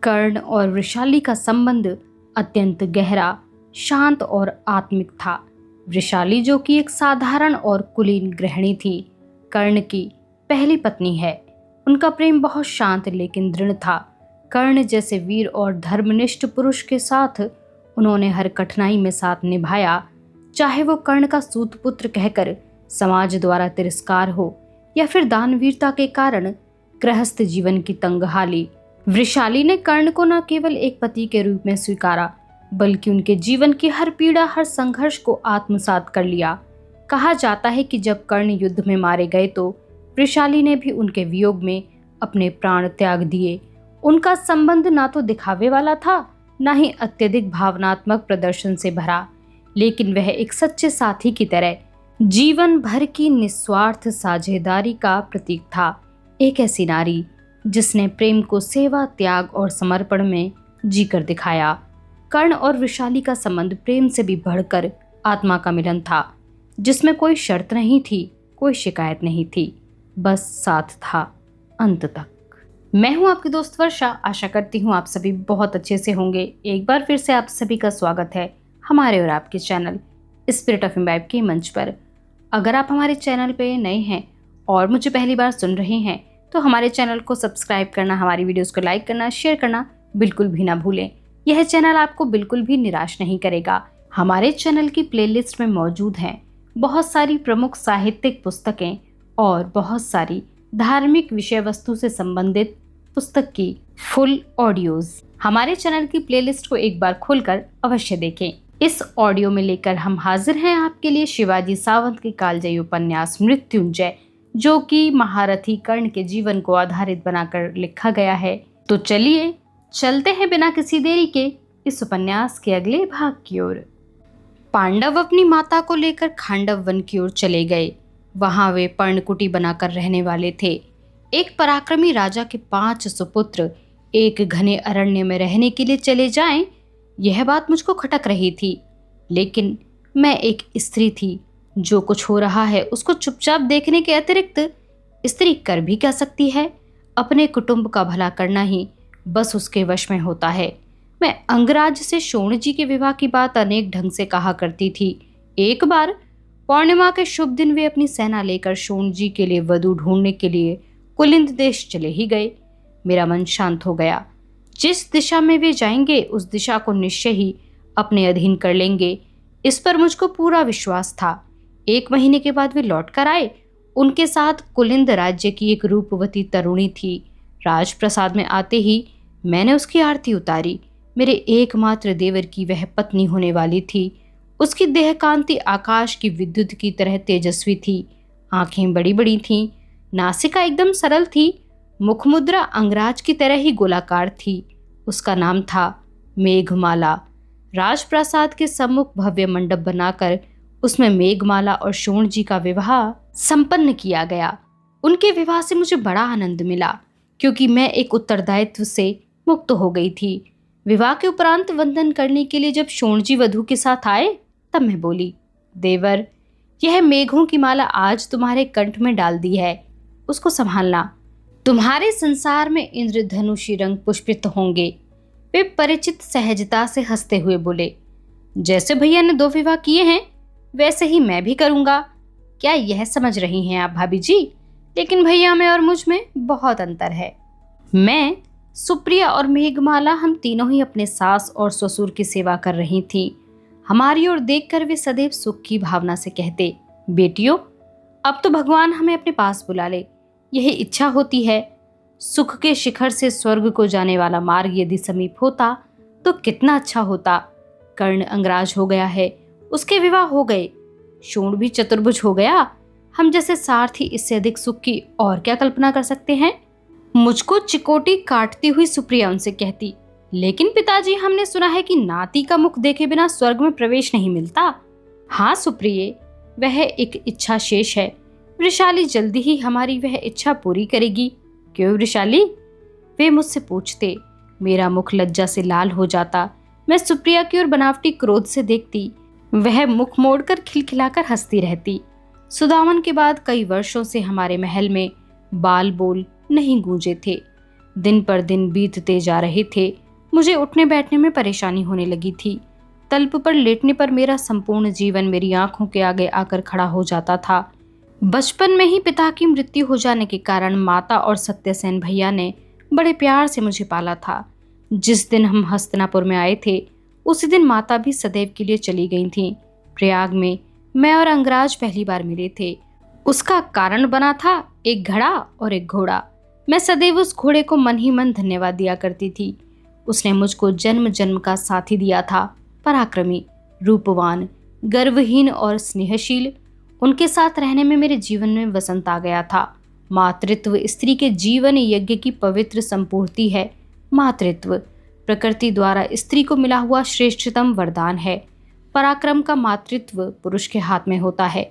कर्ण और वृषाली का संबंध अत्यंत गहरा, शांत और आत्मिक था। वृषाली, जो कि एक साधारण और कुलीन गृहिणी थी, कर्ण की पहली पत्नी है। उनका प्रेम बहुत शांत लेकिन दृढ़ था। कर्ण जैसे वीर और धर्मनिष्ठ पुरुष के साथ उन्होंने हर कठिनाई में साथ निभाया, चाहे वो कर्ण का सूत पुत्र कहकर समाज द्वारा तिरस्कार हो या फिर दानवीरता के कारण गृहस्थ जीवन की तंगहाली। वृषाली ने कर्ण को न केवल एक पति के रूप में स्वीकारा, बल्कि उनके जीवन की हर पीड़ा, हर संघर्ष को आत्मसात कर लिया। कहा जाता है कि जब कर्ण युद्ध में मारे गए तो वृषाली ने भी उनके वियोग में अपने प्राण त्याग दिए। उनका संबंध ना तो दिखावे वाला था, ना ही अत्यधिक भावनात्मक प्रदर्शन से भरा, लेकिन वह एक सच्चे साथी की तरह जीवन भर की निस्वार्थ साझेदारी का प्रतीक था। एक ऐसी नारी जिसने प्रेम को सेवा, त्याग और समर्पण में जीकर दिखाया। कर्ण और वृषाली का संबंध प्रेम से भी बढ़कर आत्मा का मिलन था, जिसमें कोई शर्त नहीं थी, कोई शिकायत नहीं थी, बस साथ था अंत तक। मैं हूं आपकी दोस्त वर्षा। आशा करती हूं आप सभी बहुत अच्छे से होंगे। एक बार फिर से आप सभी का स्वागत है हमारे और आपके चैनल स्पिरिट ऑफ इम्बाइब के मंच पर। अगर आप हमारे चैनल पे नए हैं और मुझे पहली बार सुन रहे हैं तो हमारे चैनल को सब्सक्राइब करना, हमारी वीडियोस को लाइक करना, शेयर करना बिल्कुल भी ना भूलें। यह चैनल आपको बिल्कुल भी निराश नहीं करेगा। हमारे चैनल की प्लेलिस्ट में मौजूद हैं बहुत सारी प्रमुख साहित्यिक पुस्तकें और बहुत सारी धार्मिक विषय वस्तु से संबंधित पुस्तक की फुल ऑडियोज। हमारे चैनल की प्लेलिस्ट को एक बार खोलकर अवश्य देखें। इस ऑडियो में लेकर हम हाजिर हैं आपके लिए शिवाजी सावंत के कालजयी उपन्यास मृत्युंजय, जो कि महारथी कर्ण के जीवन को आधारित बनाकर लिखा गया है। तो चलिए चलते हैं बिना किसी देरी के इस उपन्यास के अगले भाग की ओर। पांडव अपनी माता को लेकर खांडव वन की ओर चले गए। वहां वे पर्णकुटी बनाकर रहने वाले थे। एक पराक्रमी राजा के 5 सुपुत्र एक घने अरण्य में रहने के लिए चले जाएं, यह बात मुझको खटक रही थी। लेकिन मैं एक स्त्री थी, जो कुछ हो रहा है उसको चुपचाप देखने के अतिरिक्त स्त्री कर भी क्या सकती है? अपने कुटुंब का भला करना ही बस उसके वश में होता है। मैं अंगराज से शोण जी के विवाह की बात अनेक ढंग से कहा करती थी। एक बार पौर्णिमा के शुभ दिन वे अपनी सेना लेकर शोण जी के लिए वधू ढूंढने के लिए कुलिंद देश चले ही गए। मेरा मन शांत हो गया। जिस दिशा में वे जाएंगे उस दिशा को निश्चय ही अपने अधीन कर लेंगे, इस पर मुझको पूरा विश्वास था। 1 महीने के बाद वे लौट कर आए। उनके साथ कुलिंद राज्य की एक रूपवती तरुणी थी। राजप्रसाद में आते ही मैंने उसकी आरती उतारी। मेरे एकमात्र देवर की वह पत्नी होने वाली थी। उसकी देह कांति आकाश की विद्युत की तरह तेजस्वी थी। आंखें बड़ी बड़ी थीं, नासिका एकदम सरल थी, मुखमुद्रा अंगराज की तरह ही गोलाकार थी। उसका नाम था मेघमाला। राजप्रासाद के सम्मुख भव्य मंडप बनाकर उसमें मेघमाला और शोण जी का विवाह संपन्न किया गया। उनके विवाह से मुझे बड़ा आनंद मिला, क्योंकि मैं एक उत्तरदायित्व से मुक्त हो गई थी। विवाह के उपरांत वंदन करने के लिए जब शोण जी वधू के साथ आए, तब मैं बोली, देवर, यह मेघों की माला आज तुम्हारे कंठ में डाल दी है, उसको संभालना। तुम्हारे संसार में इंद्रधनुषी रंग पुष्पित होंगे। वे परिचित सहजता से हंसते हुए बोले, जैसे भैया ने 2 विवाह किए हैं वैसे ही मैं भी करूंगा। क्या यह समझ रही हैं आप भाभी जी? लेकिन भैया में और मुझ में बहुत अंतर है। मैं, सुप्रिया और मेघमाला, हम तीनों ही अपने सास और ससुर की सेवा कर रही थीं। हमारी ओर देखकर वे सदैव सुख की भावना से कहते, बेटियों, अब तो भगवान हमें अपने पास बुला ले। यही इच्छा होती है। सुख के शिखर से स्वर्ग को जाने वाला मार्ग यदि समीप होता तो कितना अच्छा होता। कर्ण अंगराज हो गया है, उसके विवाह हो गए, शोण भी चतुर्भुज हो गया। हम जैसे सारथी इससे अधिक सुख की और क्या कल्पना कर सकते हैं? मुझको चिकोटी काटती हुई सुप्रिया उनसे कहती, लेकिन पिताजी, हमने सुना है कि नाती का मुख देखे बिना स्वर्ग में प्रवेश नहीं मिलता। हाँ सुप्रिय, वह एक इच्छा शेष है। वृषाली जल्दी ही हमारी वह इच्छा पूरी करेगी। क्यों वृषाली? वे मुझसे पूछते। मेरा मुख लज्जा से लाल हो जाता। मैं सुप्रिया की ओर बनावटी क्रोध से देखती। वह मुख मोड़कर खिलखिलाकर हंसती रहती। सुदामन के बाद कई वर्षों से हमारे महल में बाल बोल नहीं गूंजे थे। दिन पर दिन बीतते जा रहे थे। मुझे उठने बैठने में परेशानी होने लगी थी। तल्प पर लेटने पर मेरा संपूर्ण जीवन मेरी आंखों के आगे आकर खड़ा हो जाता था। बचपन में ही पिता की मृत्यु हो जाने के कारण माता और सत्यसेन भैया ने बड़े प्यार से मुझे पाला था। जिस दिन हम हस्तिनापुर में आए थे उसी दिन माता भी सदैव के लिए चली गई थीं। प्रयाग में मैं और अंगराज पहली बार मिले थे। उसका कारण बना था एक घड़ा और एक घोड़ा। मैं सदैव उस घोड़े को मन ही मन धन्यवाद दिया करती थी। उसने मुझको जन्म जन्म का साथी दिया था। पराक्रमी, रूपवान, गर्वहीन और स्नेहशील, उनके साथ रहने में मेरे जीवन में वसंत आ गया था। मातृत्व स्त्री के जीवन यज्ञ की पवित्र संपूर्ति है। मातृत्व प्रकृति द्वारा स्त्री को मिला हुआ श्रेष्ठतम वरदान है। पराक्रम का मातृत्व पुरुष के हाथ में होता है,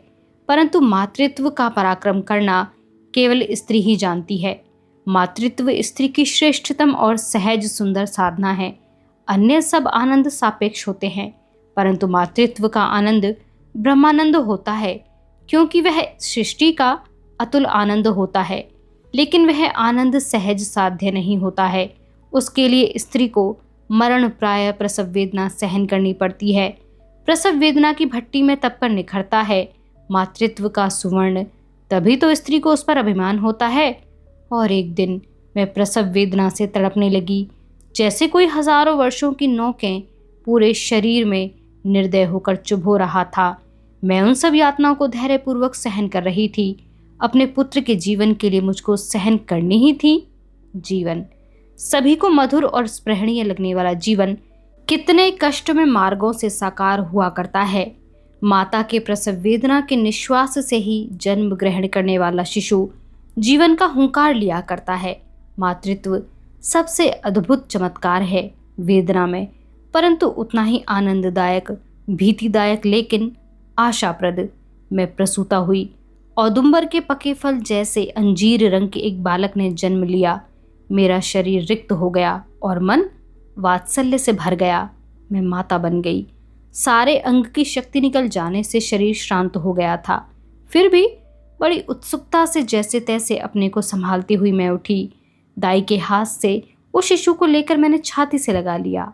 परंतु मातृत्व का पराक्रम करना केवल स्त्री ही जानती है। मातृत्व स्त्री की श्रेष्ठतम और सहज सुंदर साधना है। अन्य सब आनंद सापेक्ष होते हैं, परंतु मातृत्व का आनंद ब्रह्मानंद होता है, क्योंकि वह सृष्टि का अतुल आनंद होता है। लेकिन वह आनंद सहज साध्य नहीं होता है। उसके लिए स्त्री को मरण प्राय प्रसव वेदना सहन करनी पड़ती है। प्रसव वेदना की भट्टी में तप कर निखरता है मातृत्व का सुवर्ण। तभी तो स्त्री को उस पर अभिमान होता है। और एक दिन मैं प्रसव वेदना से तड़पने लगी, जैसे कोई हजारों वर्षों की नोकें पूरे शरीर में निर्दय होकर चुभ हो रहा था। मैं उन सब यातनाओं को धैर्यपूर्वक सहन कर रही थी। अपने पुत्र के जीवन के लिए मुझको सहन करनी ही थी। जीवन, सभी को मधुर और स्पृहणीय लगने वाला जीवन कितने कष्ट में मार्गों से साकार हुआ करता है। माता के प्रसव वेदना के निश्वास से ही जन्म ग्रहण करने वाला शिशु जीवन का हुंकार लिया करता है। मातृत्व सबसे अद्भुत चमत्कार है वेदना में, परंतु उतना ही आनंददायक, भीतिदायक, लेकिन आशाप्रद। मैं प्रसूता हुई। औदुंबर के पके फल जैसे अंजीर रंग के एक बालक ने जन्म लिया। मेरा शरीर रिक्त हो गया और मन वात्सल्य से भर गया। मैं माता बन गई। सारे अंग की शक्ति निकल जाने से शरीर शांत हो गया था। फिर भी बड़ी उत्सुकता से जैसे तैसे अपने को संभालती हुई मैं उठी। दाई के हाथ से उस शिशु को लेकर मैंने छाती से लगा लिया।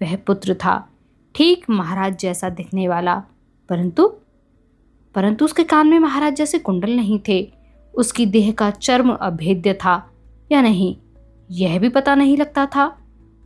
वह पुत्र था, ठीक महाराज जैसा दिखने वाला, परंतु उसके कान में महाराज जैसे कुंडल नहीं थे। उसकी देह का चर्म अभेद्य था या नहीं, यह भी पता नहीं लगता था।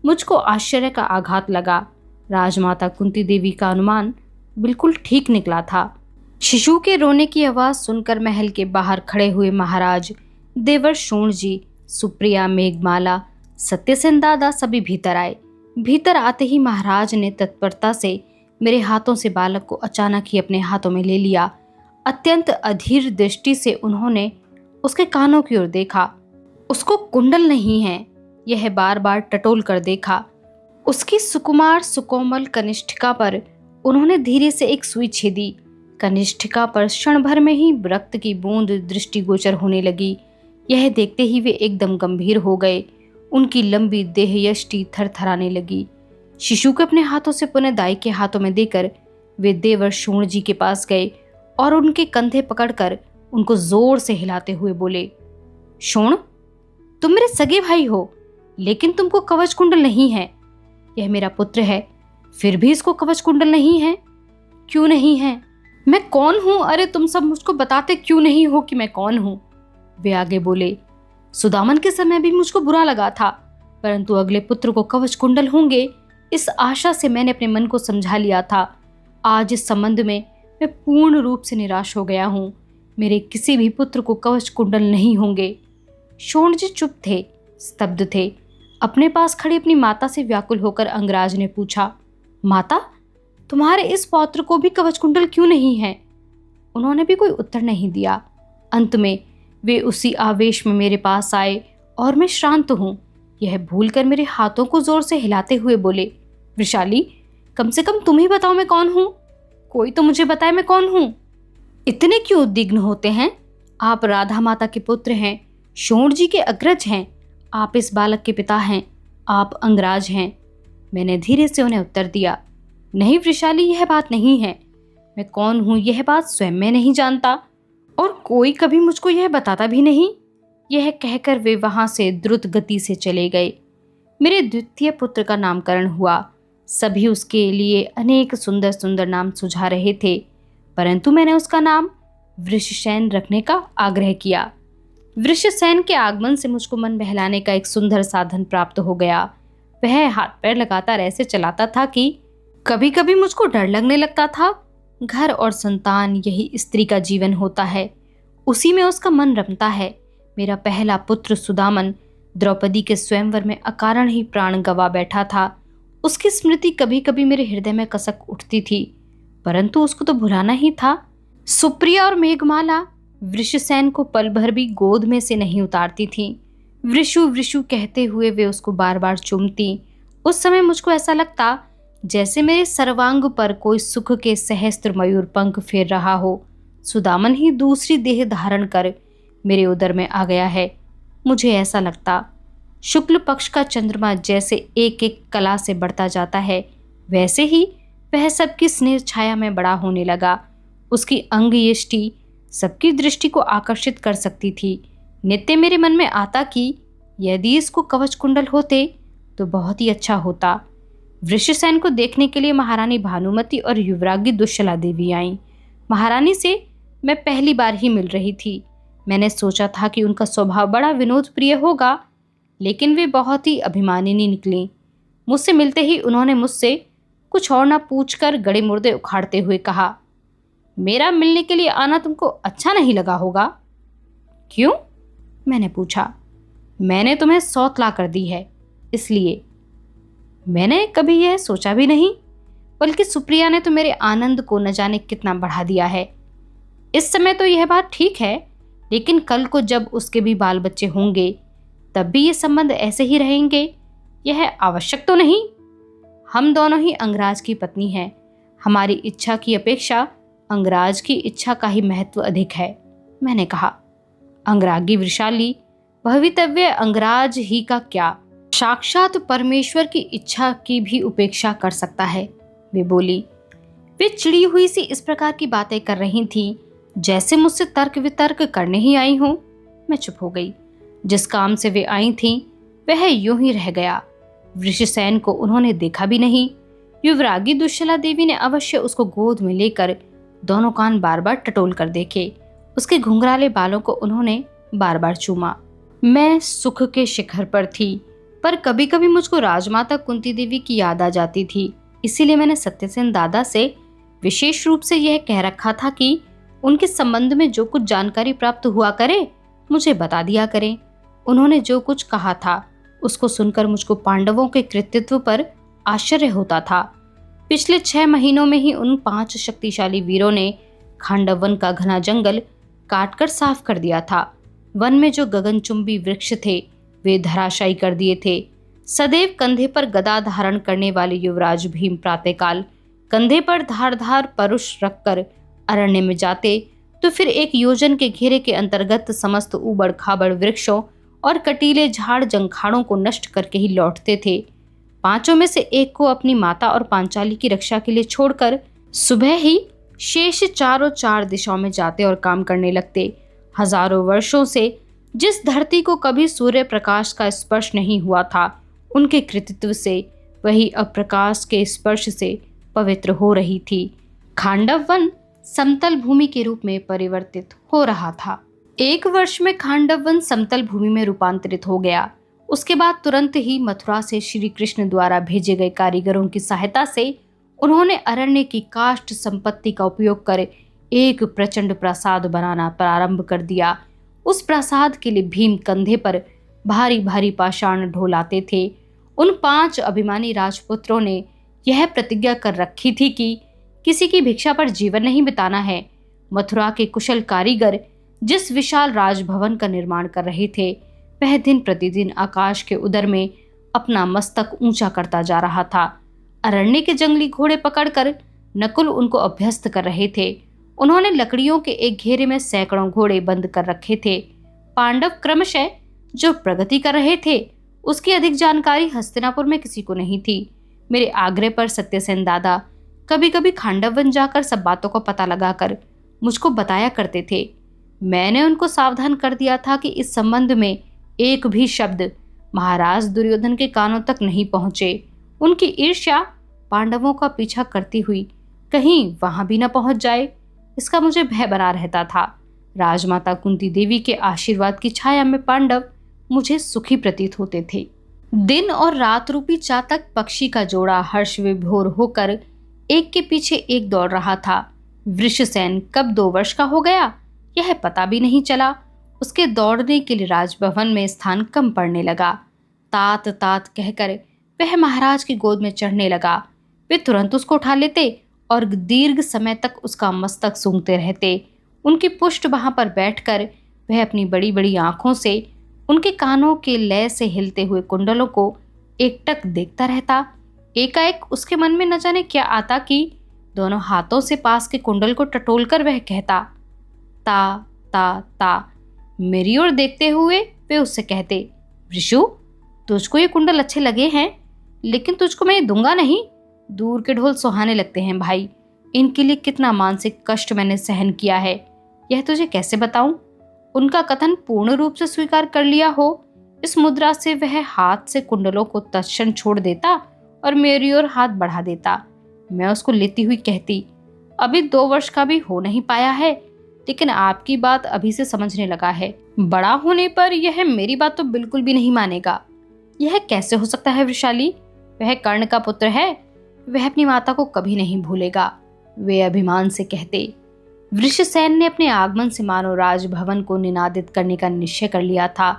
मुझको आश्चर्य का आघात लगा। राजमाता कुंती देवी का अनुमान बिल्कुल ठीक निकला था। शिशु के रोने की आवाज सुनकर महल के बाहर खड़े हुए महाराज, देवर शोण जी, सुप्रिया, मेघमाला, सत्यसेन दादा सभी भीतर आए। भीतर आते ही महाराज ने तत्परता से मेरे हाथों से बालक को अचानक ही अपने हाथों में ले लिया। अत्यंत अधीर दृष्टि से उन्होंने उसके कानों की ओर देखा। उसको कुंडल नहीं है, यह बार बार टटोल कर देखा। उसकी सुकुमार सुकोमल कनिष्ठिका पर उन्होंने धीरे से एक सुई छेदी। कनिष्ठिका पर क्षण भर में ही रक्त की बूंद दृष्टिगोचर होने लगी। यह देखते ही वे एकदम गंभीर हो गए। उनकी लंबी देह यष्टि थरथराने लगी। शिशु को अपने हाथों से पुनः दाई के हाथों में देकर वे देवर शोण जी के पास गए और उनके कंधे पकड़कर उनको जोर से हिलाते हुए बोले, शोण, तुम मेरे सगे भाई हो, लेकिन तुमको कवच कुंडल नहीं है। यह मेरा पुत्र है, फिर भी इसको कवच कुंडल नहीं है। क्यों नहीं है? मैं कौन हूं? अरे तुम सब मुझको बताते क्यों नहीं हो कि मैं कौन हूं? वे आगे बोले, सुदामन के समय भी मुझको बुरा लगा था, परंतु अगले पुत्र को कवच कुंडल होंगे, इस आशा से मैंने अपने मन को समझा लिया था। आज इस संबंध में मैं पूर्ण रूप से निराश हो गया हूँ। मेरे किसी भी पुत्र को कवच कुंडल नहीं होंगे। शोण जी चुप थे, स्तब्ध थे। अपने पास खड़ी अपनी माता से व्याकुल होकर अंगराज ने पूछा, माता, तुम्हारे इस पौत्र को भी कवच कुंडल क्यों नहीं है? उन्होंने भी कोई उत्तर नहीं दिया। अंत में वे उसी आवेश में मेरे पास आए और मैं श्रांत हूँ यह भूलकर मेरे हाथों को जोर से हिलाते हुए बोले, वृषाली, कम से कम तुम ही बताओ मैं कौन हूँ। कोई तो मुझे बताए मैं कौन हूँ। इतने क्यों उद्विग्न होते हैं? आप राधा माता के पुत्र हैं, शोण जी के अग्रज हैं, आप इस बालक के पिता हैं, आप अंगराज हैं। मैंने धीरे से उन्हें उत्तर दिया, नहीं वृषाली, यह बात नहीं है। मैं कौन हूँ यह बात स्वयं मैं नहीं जानता और कोई कभी मुझको यह बताता भी नहीं। यह कहकर वे वहां से द्रुत गति से चले गए। मेरे द्वितीय पुत्र का नामकरण हुआ। सभी उसके लिए अनेक सुंदर सुंदर नाम सुझा रहे थे, परंतु मैंने उसका नाम वृषसेन रखने का आग्रह किया। वृषसेन के आगमन से मुझको मन बहलाने का एक सुंदर साधन प्राप्त हो गया। वह हाथ पैर लगातार ऐसे चलाता था कि कभी कभी मुझको डर लगने लगता था। घर और संतान यही स्त्री का जीवन होता है, उसी में उसका मन रमता है। मेरा पहला पुत्र सुदामन द्रौपदी के स्वयंवर में अकारण ही प्राण गंवा बैठा था। उसकी स्मृति कभी कभी मेरे हृदय में कसक उठती थी, परंतु उसको तो भुलाना ही था। सुप्रिया और मेघमाला वृषसेन को पल भर भी गोद में से नहीं उतारती थीं। वृषु वृषु कहते हुए वे उसको बार बार चूमती। उस समय मुझको ऐसा लगता जैसे मेरे सर्वांग पर कोई सुख के सहस्त्र मयूर पंख फेर रहा हो। सुदामन ही दूसरी देह धारण कर मेरे उदर में आ गया है। मुझे ऐसा लगता शुक्ल पक्ष का चंद्रमा जैसे एक एक कला से बढ़ता जाता है, वैसे ही वह सबकी स्नेह छाया में बड़ा होने लगा। उसकी अंग यष्टि सबकी दृष्टि को आकर्षित कर सकती थी। नित्य मेरे मन में आता कि यदि इसको कवच कुंडल होते तो बहुत ही अच्छा होता। वृषसेन को देखने के लिए महारानी भानुमति और युवरागी दुश्शला देवी आईं। महारानी से मैं पहली बार ही मिल रही थी। मैंने सोचा था कि उनका स्वभाव बड़ा विनोद प्रिय होगा, लेकिन वे बहुत ही अभिमानिनी निकलीं। मुझसे मिलते ही उन्होंने मुझसे कुछ और न पूछकर गड़े मुर्दे उखाड़ते हुए कहा, मेरा मिलने के लिए आना तुमको अच्छा नहीं लगा होगा। क्यों? मैंने पूछा। मैंने तुम्हें सौतला कर दी है, इसलिए। मैंने कभी यह सोचा भी नहीं, बल्कि सुप्रिया ने तो मेरे आनंद को न जाने कितना बढ़ा दिया है। इस समय तो यह बात ठीक है, लेकिन कल को जब उसके भी बाल बच्चे होंगे तब भी ये संबंध ऐसे ही रहेंगे, यह आवश्यक तो नहीं। हम दोनों ही अंगराज की पत्नी हैं। हमारी इच्छा की अपेक्षा अंगराज की इच्छा का ही महत्व अधिक है, मैंने कहा। अंगरागी वृषाली भवितव्य अंगराज ही का क्या, साक्षात परमेश्वर की इच्छा की भी उपेक्षा कर सकता है, वे बोली। वे चिड़ी हुई सी इस प्रकार की बातें कर रही थी जैसे मुझसे तर्क वितर्क करने ही आई हूं। मैं चुप हो गई। जिस काम से वे आई थीं वह यूं ही रह गया। वृषसेन को उन्होंने देखा भी नहीं। युवरागी दुश्शला देवी ने अवश्य उसको गोद में लेकर दोनों कान बार बार टटोल कर देखे। उसके घुंघराले बालों को उन्होंने बार बार चूमा। मैं सुख के शिखर पर थी, पर कभी कभी मुझको राजमाता कुंती देवी की याद आ जाती थी। इसीलिए मैंने सत्यसेन दादा से विशेष रूप से यह कह रखा था कि उनके संबंध में जो कुछ जानकारी प्राप्त हुआ करे मुझे बता दिया करें। उन्होंने जो कुछ कहा था उसको सुनकर मुझको पांडवों के कृतित्व पर आश्चर्य होता था। पिछले 6 महीनों में ही उन 5 शक्तिशाली वीरों ने खांडव वन का घना जंगल काटकर साफ कर दिया था। वन में जो गगनचुंबी वृक्ष थे वे धराशायी कर दिए थे। सदैव कंधे पर गदा धारण करने वाले युवराज भीम प्रातःकाल कंधे पर धारदार परुष रखकर अरण्य में जाते तो फिर 1 योजन के घेरे के अंतर्गत समस्त ऊबड़ खाबड़ वृक्षों और कटीले झाड़ जंखाड़ों को नष्ट करके ही लौटते थे। 5 में से 1 को अपनी माता और पांचाली की रक्षा के लिए छोड़कर सुबह ही शेष चारों 4 दिशाओं में जाते और काम करने लगते। हजारों वर्षों से जिस धरती को कभी सूर्य प्रकाश का स्पर्श नहीं हुआ था, उनके कृतित्व से वही अप्रकाश के स्पर्श से पवित्र हो रही थी। खांडव वन समतल भूमि के रूप में परिवर्तित हो रहा था। 1 वर्ष में खांडव वन समतल भूमि में रूपांतरित हो गया। उसके बाद तुरंत ही मथुरा से श्री कृष्ण द्वारा भेजे गए कारीगरों की सहायता से उन्होंने अरण्य की काष्ठ संपत्ति का उपयोग कर एक प्रचंड प्रासाद बनाना प्रारंभ कर दिया। उस प्रासाद के लिए भीम कंधे पर भारी भारी पाषाण ढोलाते थे। उन 5 अभिमानी राजपुत्रों ने यह प्रतिज्ञा कर रखी थी कि किसी की भिक्षा पर जीवन नहीं बिताना है। मथुरा के कुशल कारीगर जिस विशाल राजभवन का निर्माण कर रहे थे वह दिन प्रतिदिन आकाश के उदर में अपना मस्तक ऊंचा करता जा रहा था। अरण्य के जंगली घोड़े पकड़कर नकुल उनको अभ्यस्त कर रहे थे। उन्होंने लकड़ियों के एक घेरे में सैकड़ों घोड़े बंद कर रखे थे। पांडव क्रमशः जो प्रगति कर रहे थे उसकी अधिक जानकारी हस्तिनापुर में किसी को नहीं थी। मेरे आग्रह पर सत्यसेन दादा कभी कभी खांडव वन जाकर सब बातों का पता लगाकर मुझको बताया करते थे। मैंने उनको सावधान कर दिया था कि इस संबंध में एक भी शब्द महाराज दुर्योधन के कानों तक नहीं पहुंचे। उनकी ईर्ष्या पांडवों का पीछा करती हुई कहीं वहां भी न पहुंच जाए, इसका मुझे भय बना रहता था। राजमाता कुंती देवी के आशीर्वाद की छाया में पांडव मुझे सुखी प्रतीत होते थे। दिन और रात रूपी चातक पक्षी का जोड़ा हर्ष विभोर होकर एक के पीछे एक दौड़ रहा था। वृषसेन कब 2 वर्ष का हो गया यह पता भी नहीं चला। उसके दौड़ने के लिए राजभवन में स्थान कम पड़ने लगा। तात तात कहकर वह महाराज की गोद में चढ़ने लगा। वे तुरंत उसको उठा लेते और दीर्घ समय तक उसका मस्तक सूंघते रहते। उनकी पुष्ट वहां पर बैठकर वह अपनी बड़ी बड़ी आंखों से उनके कानों के लय से हिलते हुए कुंडलों को एकटक देखता रहता। एकाएक उसके मन में न जाने क्या आता कि दोनों हाथों से पास के कुंडल को टटोलकर वह कहता, ता ता ता। मेरी ओर देखते हुए वे उससे कहते, वृषु, तुझको ये कुंडल अच्छे लगे हैं, लेकिन तुझको मैं ये दूंगा नहीं। दूर के ढोल सुहाने लगते हैं भाई, इनके लिए कितना मानसिक कष्ट मैंने सहन किया है यह तुझे कैसे बताऊं। उनका कथन पूर्ण रूप से स्वीकार कर लिया हो, इस मुद्रा से वह हाथ से कुंडलों को तत्क्षण छोड़ देता और मेरी ओर हाथ बढ़ा देता। मैं उसको लेती हुई कहती, अभी 2 वर्ष का भी हो नहीं पाया है, लेकिन आपकी बात अभी से समझने लगा है। बड़ा होने पर यह मेरी बात तो बिल्कुल भी नहीं मानेगा। यह कैसे हो सकता है वृषाली? वह कर्ण का पुत्र है, वह अपनी माता को कभी नहीं भूलेगा, वे अभिमान से कहते। वृषसेन ने अपने आगमन से मानो राजभवन को निनादित करने का निश्चय कर लिया था।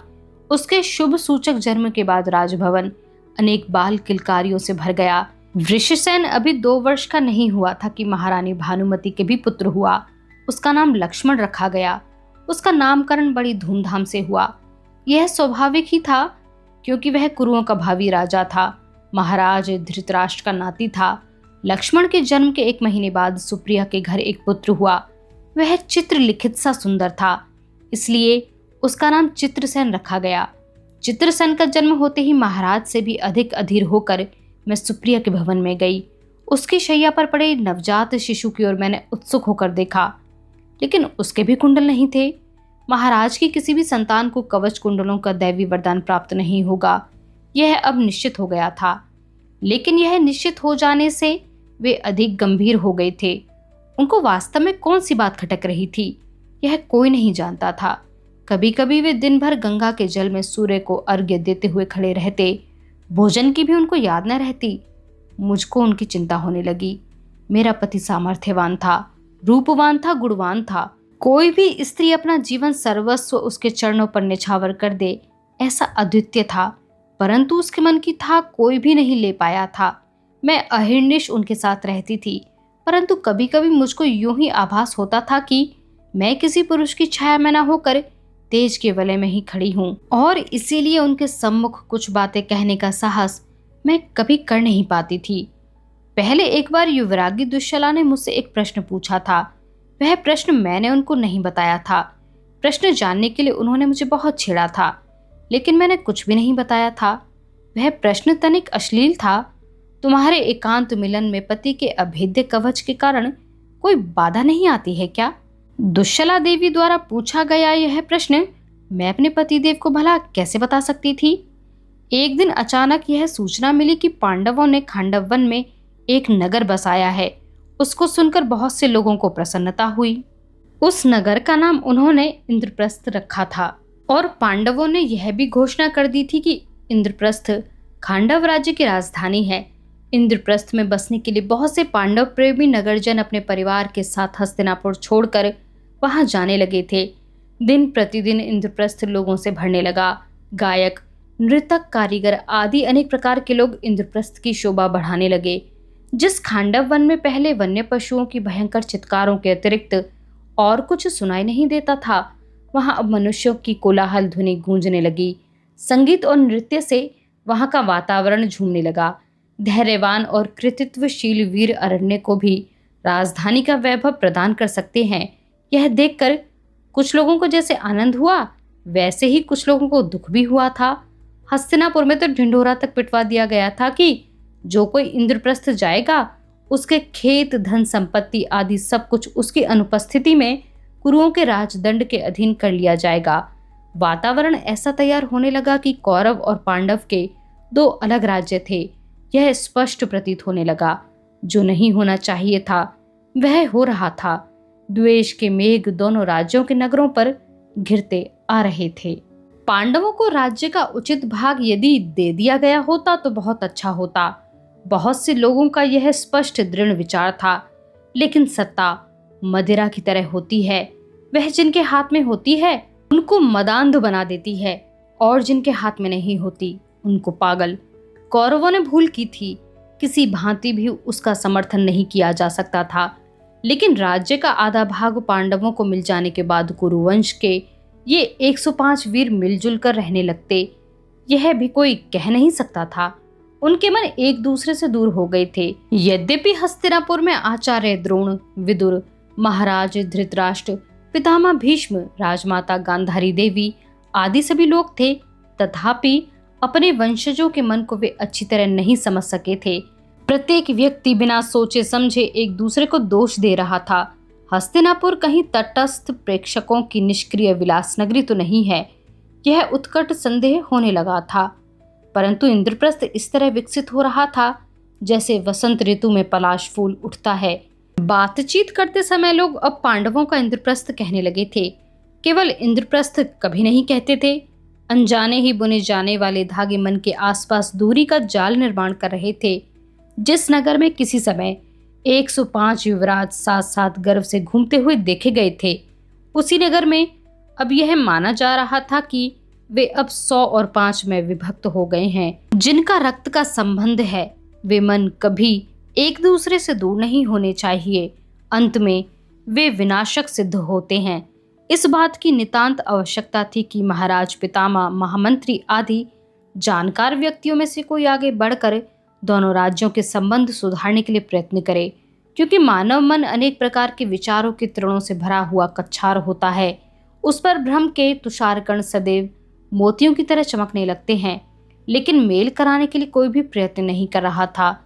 उसके शुभ सूचक जन्म के बाद राजभवन अनेक बाल किलकारियों से भर गया। वृषसेन अभी 2 वर्ष का नहीं हुआ था कि महारानी भानुमति के भी पुत्र हुआ। उसका नाम लक्ष्मण रखा गया। उसका नामकरण बड़ी धूमधाम से हुआ। यह स्वाभाविक ही था, क्योंकि वह कुरुओं का भावी राजा था, महाराज धृतराष्ट्र का नाती था। लक्ष्मण के जन्म के 1 महीने बाद सुप्रिया के घर एक पुत्र हुआ। वह चित्रलिखित सा सुंदर था, इसलिए उसका नाम चित्रसेन रखा गया। चित्रसेन का जन्म होते ही महाराज से भी अधिक अधीर होकर मैं सुप्रिया के भवन में गई। उसकी शैया पर पड़े नवजात शिशु की ओर मैंने उत्सुक होकर देखा, लेकिन उसके भी कुंडल नहीं थे। महाराज की किसी भी संतान को कवच कुंडलों का दैवी वरदान प्राप्त नहीं होगा, यह अब निश्चित हो गया था। लेकिन यह निश्चित हो जाने से वे अधिक गंभीर हो गए थे। उनको वास्तव में कौन सी बात खटक रही थी यह कोई नहीं जानता था। कभी कभी वे दिन भर गंगा के जल में सूर्य को अर्घ्य देते हुए खड़े रहते। भोजन की भी उनको याद न रहती। मुझको उनकी चिंता होने लगी। मेरा पति सामर्थ्यवान था, रूपवान था, गुणवान था। कोई भी स्त्री अपना जीवन सर्वस्व उसके चरणों पर निछावर कर दे, ऐसा अद्वितीय था, परंतु उसके मन की था कोई भी नहीं ले पाया था। मैं अहिर्निश उनके साथ रहती थी, परंतु कभी कभी मुझको यूं ही आभास होता था कि मैं किसी पुरुष की छाया में न होकर तेज के वलय में ही खड़ी हूँ, और इसीलिए उनके सम्मुख कुछ बातें कहने का साहस मैं कभी कर नहीं पाती थी। पहले एक बार युवरागी दुश्शला ने मुझसे एक प्रश्न पूछा था। वह प्रश्न मैंने उनको नहीं बताया था। प्रश्न जानने के लिए उन्होंने मुझे बहुत छेड़ा था, लेकिन मैंने कुछ भी नहीं बताया था। वह प्रश्न तनिक अश्लील था। तुम्हारे एकांत मिलन में पति के अभेद्य कवच के कारण कोई बाधा नहीं आती है क्या? दुश्शला देवी द्वारा पूछा गया यह प्रश्न मैं अपने पतिदेव को भला कैसे बता सकती थी? एक दिन अचानक यह सूचना मिली कि पांडवों ने खांडव वन में एक नगर बसाया है। उसको सुनकर बहुत से लोगों को प्रसन्नता हुई। उस नगर का नाम उन्होंने इंद्रप्रस्थ रखा था, और पांडवों ने यह भी घोषणा कर दी थी कि इंद्रप्रस्थ खांडव राज्य की राजधानी है। इंद्रप्रस्थ में बसने के लिए बहुत से पांडव प्रेमी नगरजन अपने परिवार के साथ हस्तिनापुर छोड़कर वहां जाने लगे थे। दिन प्रतिदिन इंद्रप्रस्थ लोगों से भरने लगा। गायक, नृतक, कारीगर आदि अनेक प्रकार के लोग इंद्रप्रस्थ की शोभा बढ़ाने लगे। जिस खांडव वन में पहले वन्य पशुओं की भयंकर चित्कारों के अतिरिक्त और कुछ सुनाई नहीं देता था, वहां अब मनुष्यों की कोलाहल ध्वनि गूंजने लगी। संगीत और नृत्य से वहां का वातावरण झूमने लगा। धैर्यवान और कृतित्वशील वीर अरण्य को भी राजधानी का वैभव प्रदान कर सकते हैं, यह देखकर कुछ लोगों को जैसे आनंद हुआ, वैसे ही कुछ लोगों को दुख भी हुआ था। हस्तिनापुर में तो ढिंढोरा तक पिटवा दिया गया था कि जो कोई इंद्रप्रस्थ जाएगा उसके खेत, धन संपत्ति आदि सब कुछ उसकी अनुपस्थिति में कुरुओं के राजदंड के अधीन कर लिया जाएगा। वातावरण ऐसा तैयार होने लगा कि कौरव और पांडव के दो अलग राज्य थे। यह स्पष्ट प्रतीत होने लगा, जो नहीं होना चाहिए था वह हो रहा था। द्वेष के मेघ दोनों राज्यों के नगरों पर घिरते आ रहे थे। पांडवों को राज्य का उचित भाग यदि दे दिया गया होता तो बहुत अच्छा होता। बहुत से लोगों का यह स्पष्ट दृढ़ विचार था। लेकिन सत्ता मदिरा की तरह होती है, वह जिनके हाथ में होती है उनको मदांध बना देती है, और जिनके हाथ में नहीं होती उनको पागल। कौरवों ने भूल की थी, किसी भांति भी उसका समर्थन नहीं किया जा सकता था। लेकिन राज्य का आधा भाग पांडवों को मिल जाने के बाद कुरुवंश के ये 105 वीर मिलजुल कर रहने लगते, यह भी कोई कह नहीं सकता था। उनके मन एक दूसरे से दूर हो गए थे। यद्यपि हस्तिनापुर में आचार्य द्रोण, विदुर, महाराज धृतराष्ट्र, पितामह भीष्म, राजमाता गांधारी देवी आदि सभी लोग थे, तथापि अपने वंशजों के मन को वे अच्छी तरह नहीं समझ सके थे। प्रत्येक व्यक्ति बिना सोचे समझे एक दूसरे को दोष दे रहा था। हस्तिनापुर कहीं तटस्थ प्रेक्षकों की निष्क्रिय विलास नगरी तो नहीं है, यह उत्कट संदेह होने लगा था। परंतु इंद्रप्रस्थ इस तरह विकसित हो रहा था जैसे वसंत ऋतु में पलाश फूल उठता है। बातचीत करते समय लोग अब पांडवों का इंद्रप्रस्थ कहने लगे थे। केवल इंद्रप्रस्थ कभी नहीं कहते थे। अनजाने ही बुने जाने वाले धागे मन के आसपास दूरी का जाल निर्माण कर रहे थे। जिस नगर में किसी समय 105 युवराज साथ साथ गर्व से घूमते हुए देखे गए थे, उसी नगर में अब यह माना जा रहा था कि वे अब 100 और 5 में विभक्त हो गए हैं। जिनका रक्त का संबंध है वे मन कभी एक दूसरे से दूर नहीं होने चाहिए। अंत में वे विनाशक सिद्ध होते हैं। इस बात की नितांत आवश्यकता थी कि महाराज, पितामह, महामंत्री आदि जानकार व्यक्तियों में से कोई आगे बढ़कर दोनों राज्यों के संबंध सुधारने के लिए प्रयत्न करे, क्योंकि मानव मन अनेक प्रकार के विचारों के तृणों से भरा हुआ कच्छार होता है। उस पर भ्रम के तुषारकण सदैव मोतियों की तरह चमकने लगते हैं, लेकिन मेल कराने के लिए कोई भी प्रयत्न नहीं कर रहा था।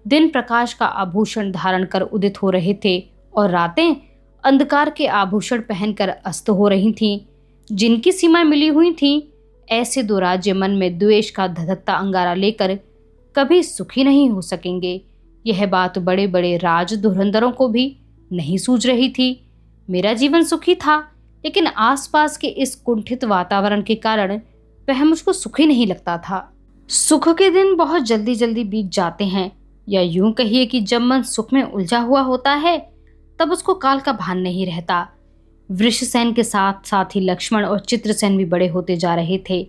दिन प्रकाश का आभूषण धारण कर उदित हो रहे थे और रातें अंधकार के आभूषण पहनकर अस्त हो रही थीं। जिनकी सीमाएं मिली हुई थीं, ऐसे दो राज्य मन में द्वेष का धधकता अंगारा लेकर कभी सुखी नहीं हो सकेंगे। यह बात बड़े बड़े राज धुरंधरों को भी नहीं सूझ रही थी। मेरा जीवन सुखी था, लेकिन आसपास के इस कुंठित वातावरण के कारण वह मुझको सुखी नहीं लगता था। सुख के दिन बहुत जल्दी जल्दी बीत जाते हैं, या यूं कहिए कि जब मन सुख में उलझा हुआ होता है तब उसको काल का भान नहीं रहता। वृषसेन के साथ साथ ही लक्ष्मण और चित्रसेन भी बड़े होते जा रहे थे।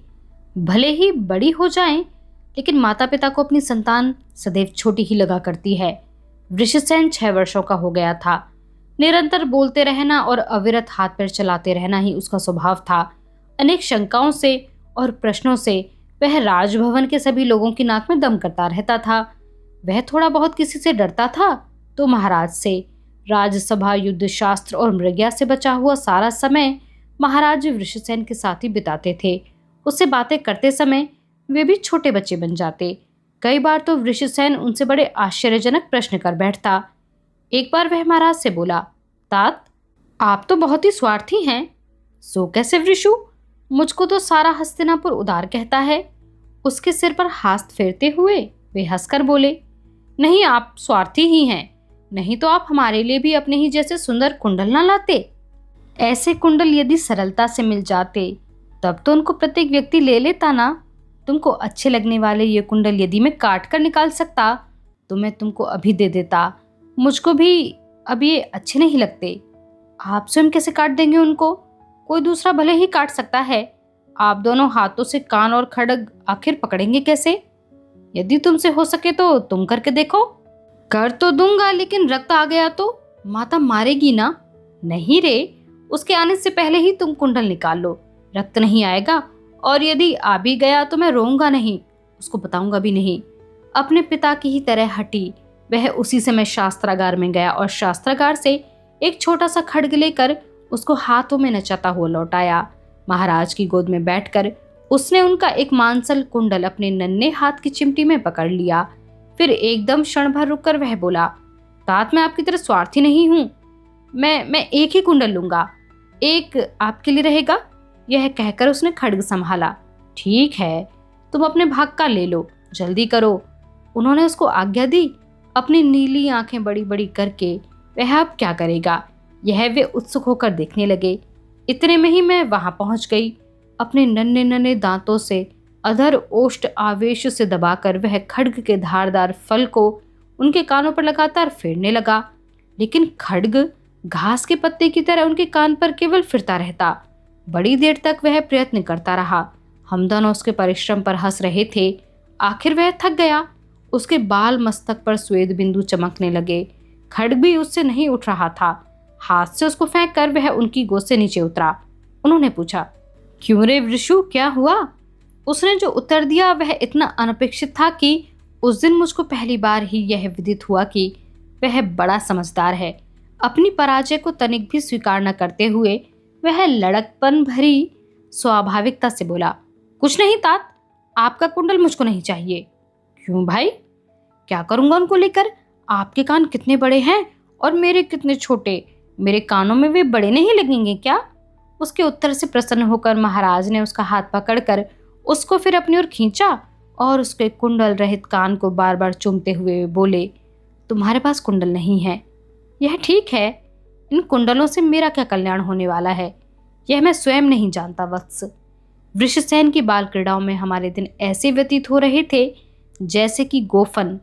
भले ही बड़ी हो जाएं, लेकिन माता पिता को अपनी संतान सदैव छोटी ही लगा करती है। वृषसेन 6 वर्षों का हो गया था। निरंतर बोलते रहना और अविरत हाथ पैर चलाते रहना ही उसका स्वभाव था। अनेक शंकाओं से और प्रश्नों से वह राजभवन के सभी लोगों की नाक में दम करता रहता था। वह थोड़ा बहुत किसी से डरता था तो महाराज से। राजसभा, युद्ध शास्त्र और मृग्या से बचा हुआ सारा समय महाराज वृषसेन के साथ ही बिताते थे। उससे बातें करते समय वे भी छोटे बच्चे बन जाते। कई बार तो वृषसेन उनसे बड़े आश्चर्यजनक प्रश्न कर बैठता। एक बार वह महाराज से बोला, तात, आप तो बहुत ही स्वार्थी हैं। सो कैसे वृषु? मुझको तो सारा हस्तिनापुर उदार कहता है। उसके सिर पर हाथ फेरते हुए वे हंसकर बोले, नहीं, आप स्वार्थी ही हैं। नहीं तो आप हमारे लिए भी अपने ही जैसे सुंदर कुंडल ना लाते। ऐसे कुंडल यदि सरलता से मिल जाते तब तो उनको प्रत्येक व्यक्ति ले लेता ना। तुमको अच्छे लगने वाले ये कुंडल यदि मैं काट कर निकाल सकता तो मैं तुमको अभी दे देता। मुझको भी अब ये अच्छे नहीं लगते। आप स्वयं कैसे काट देंगे उनको? कोई दूसरा भले ही काट सकता है, आप दोनों हाथों से कान और खड्ग आखिर पकड़ेंगे कैसे? यदि तुमसे हो सके तो तुम करके देखो। कर तो दूंगा, लेकिन रक्त आ गया तो माता मारेगी ना। नहीं रे, उसके आने से पहले ही तुम कुंडल निकाल लो, रक्त नहीं आएगा। और यदि आ भी गया तो मैं रोऊंगा नहीं, उसको बताऊंगा भी नहीं। अपने पिता की ही तरह हटी वह उसी समय शास्त्रागार में गया और शास्त्रागार से एक छोटा सा खड्ग लेकर उसको हाथों में नचाता हुआ लौट आया। महाराज की गोद में बैठकर उसने उनका एक मांसल कुंडल अपने नन्हे हाथ की चिमटी में पकड़ लिया। फिर एकदम क्षण भर रुककर वह बोला, तात, मैं आपकी तरह स्वार्थी नहीं हूँ। मैं एक ही कुंडल लूंगा। एक आपके लिए रहेगा। यह कहकर उसने खड्ग संभाला। ठीक है, तुम अपने भाग का ले लो, जल्दी करो। उन्होंने उसको आज्ञा दी। अपनी नीली आंखें बड़ी बड़ी करके वह अब क्या करेगा, यह वे उत्सुक होकर देखने लगे। इतने में ही मैं वहां पहुंच गई। अपने नन्हे नन्हे दांतों से अधर ओष्ठ आवेश से दबाकर वह खड्ग के धारदार फल को उनके कानों पर लगातार फेरने लगा, लेकिन खड्ग घास के पत्ते की तरह उनके कान पर केवल फिरता रहता। बड़ी देर तक वह प्रयत्न करता रहा। हम दोनों उसके परिश्रम पर हंस रहे थे। आखिर वह थक गया। उसके बाल मस्तक पर श्वेत बिंदु चमकने लगे। खड्ग भी उससे नहीं उठ रहा था। हाथ से उसको फेंक कर वह उनकी गोद से नीचे उतरा। उन्होंने पूछा, क्यों रे वृषु, क्या हुआ? उसने जो उत्तर दिया वह इतना अनपेक्षित था कि उस दिन मुझको पहली बार ही यह विदित हुआ कि वह बड़ा समझदार है। अपनी पराजय को तनिक भी स्वीकार न करते हुए वह लड़कपन भरी स्वाभाविकता से बोला, कुछ नहीं तात, आपका कुंडल मुझको नहीं चाहिए। क्यों भाई? क्या करूंगा उनको लेकर? आपके कान कितने बड़े हैं और मेरे कितने छोटे। मेरे कानों में वे बड़े नहीं लगेंगे क्या? उसके उत्तर से प्रसन्न होकर महाराज ने उसका हाथ पकड़कर उसको फिर अपनी ओर खींचा और उसके कुंडल रहित कान को बार बार चूमते हुए बोले, तुम्हारे पास कुंडल नहीं है, यह ठीक है। इन कुंडलों से मेरा क्या कल्याण होने वाला है, यह मैं स्वयं नहीं जानता वत्स। वृषसेन की बाल क्रीड़ाओं में हमारे दिन ऐसे व्यतीत हो रहे थे जैसे कि गोफन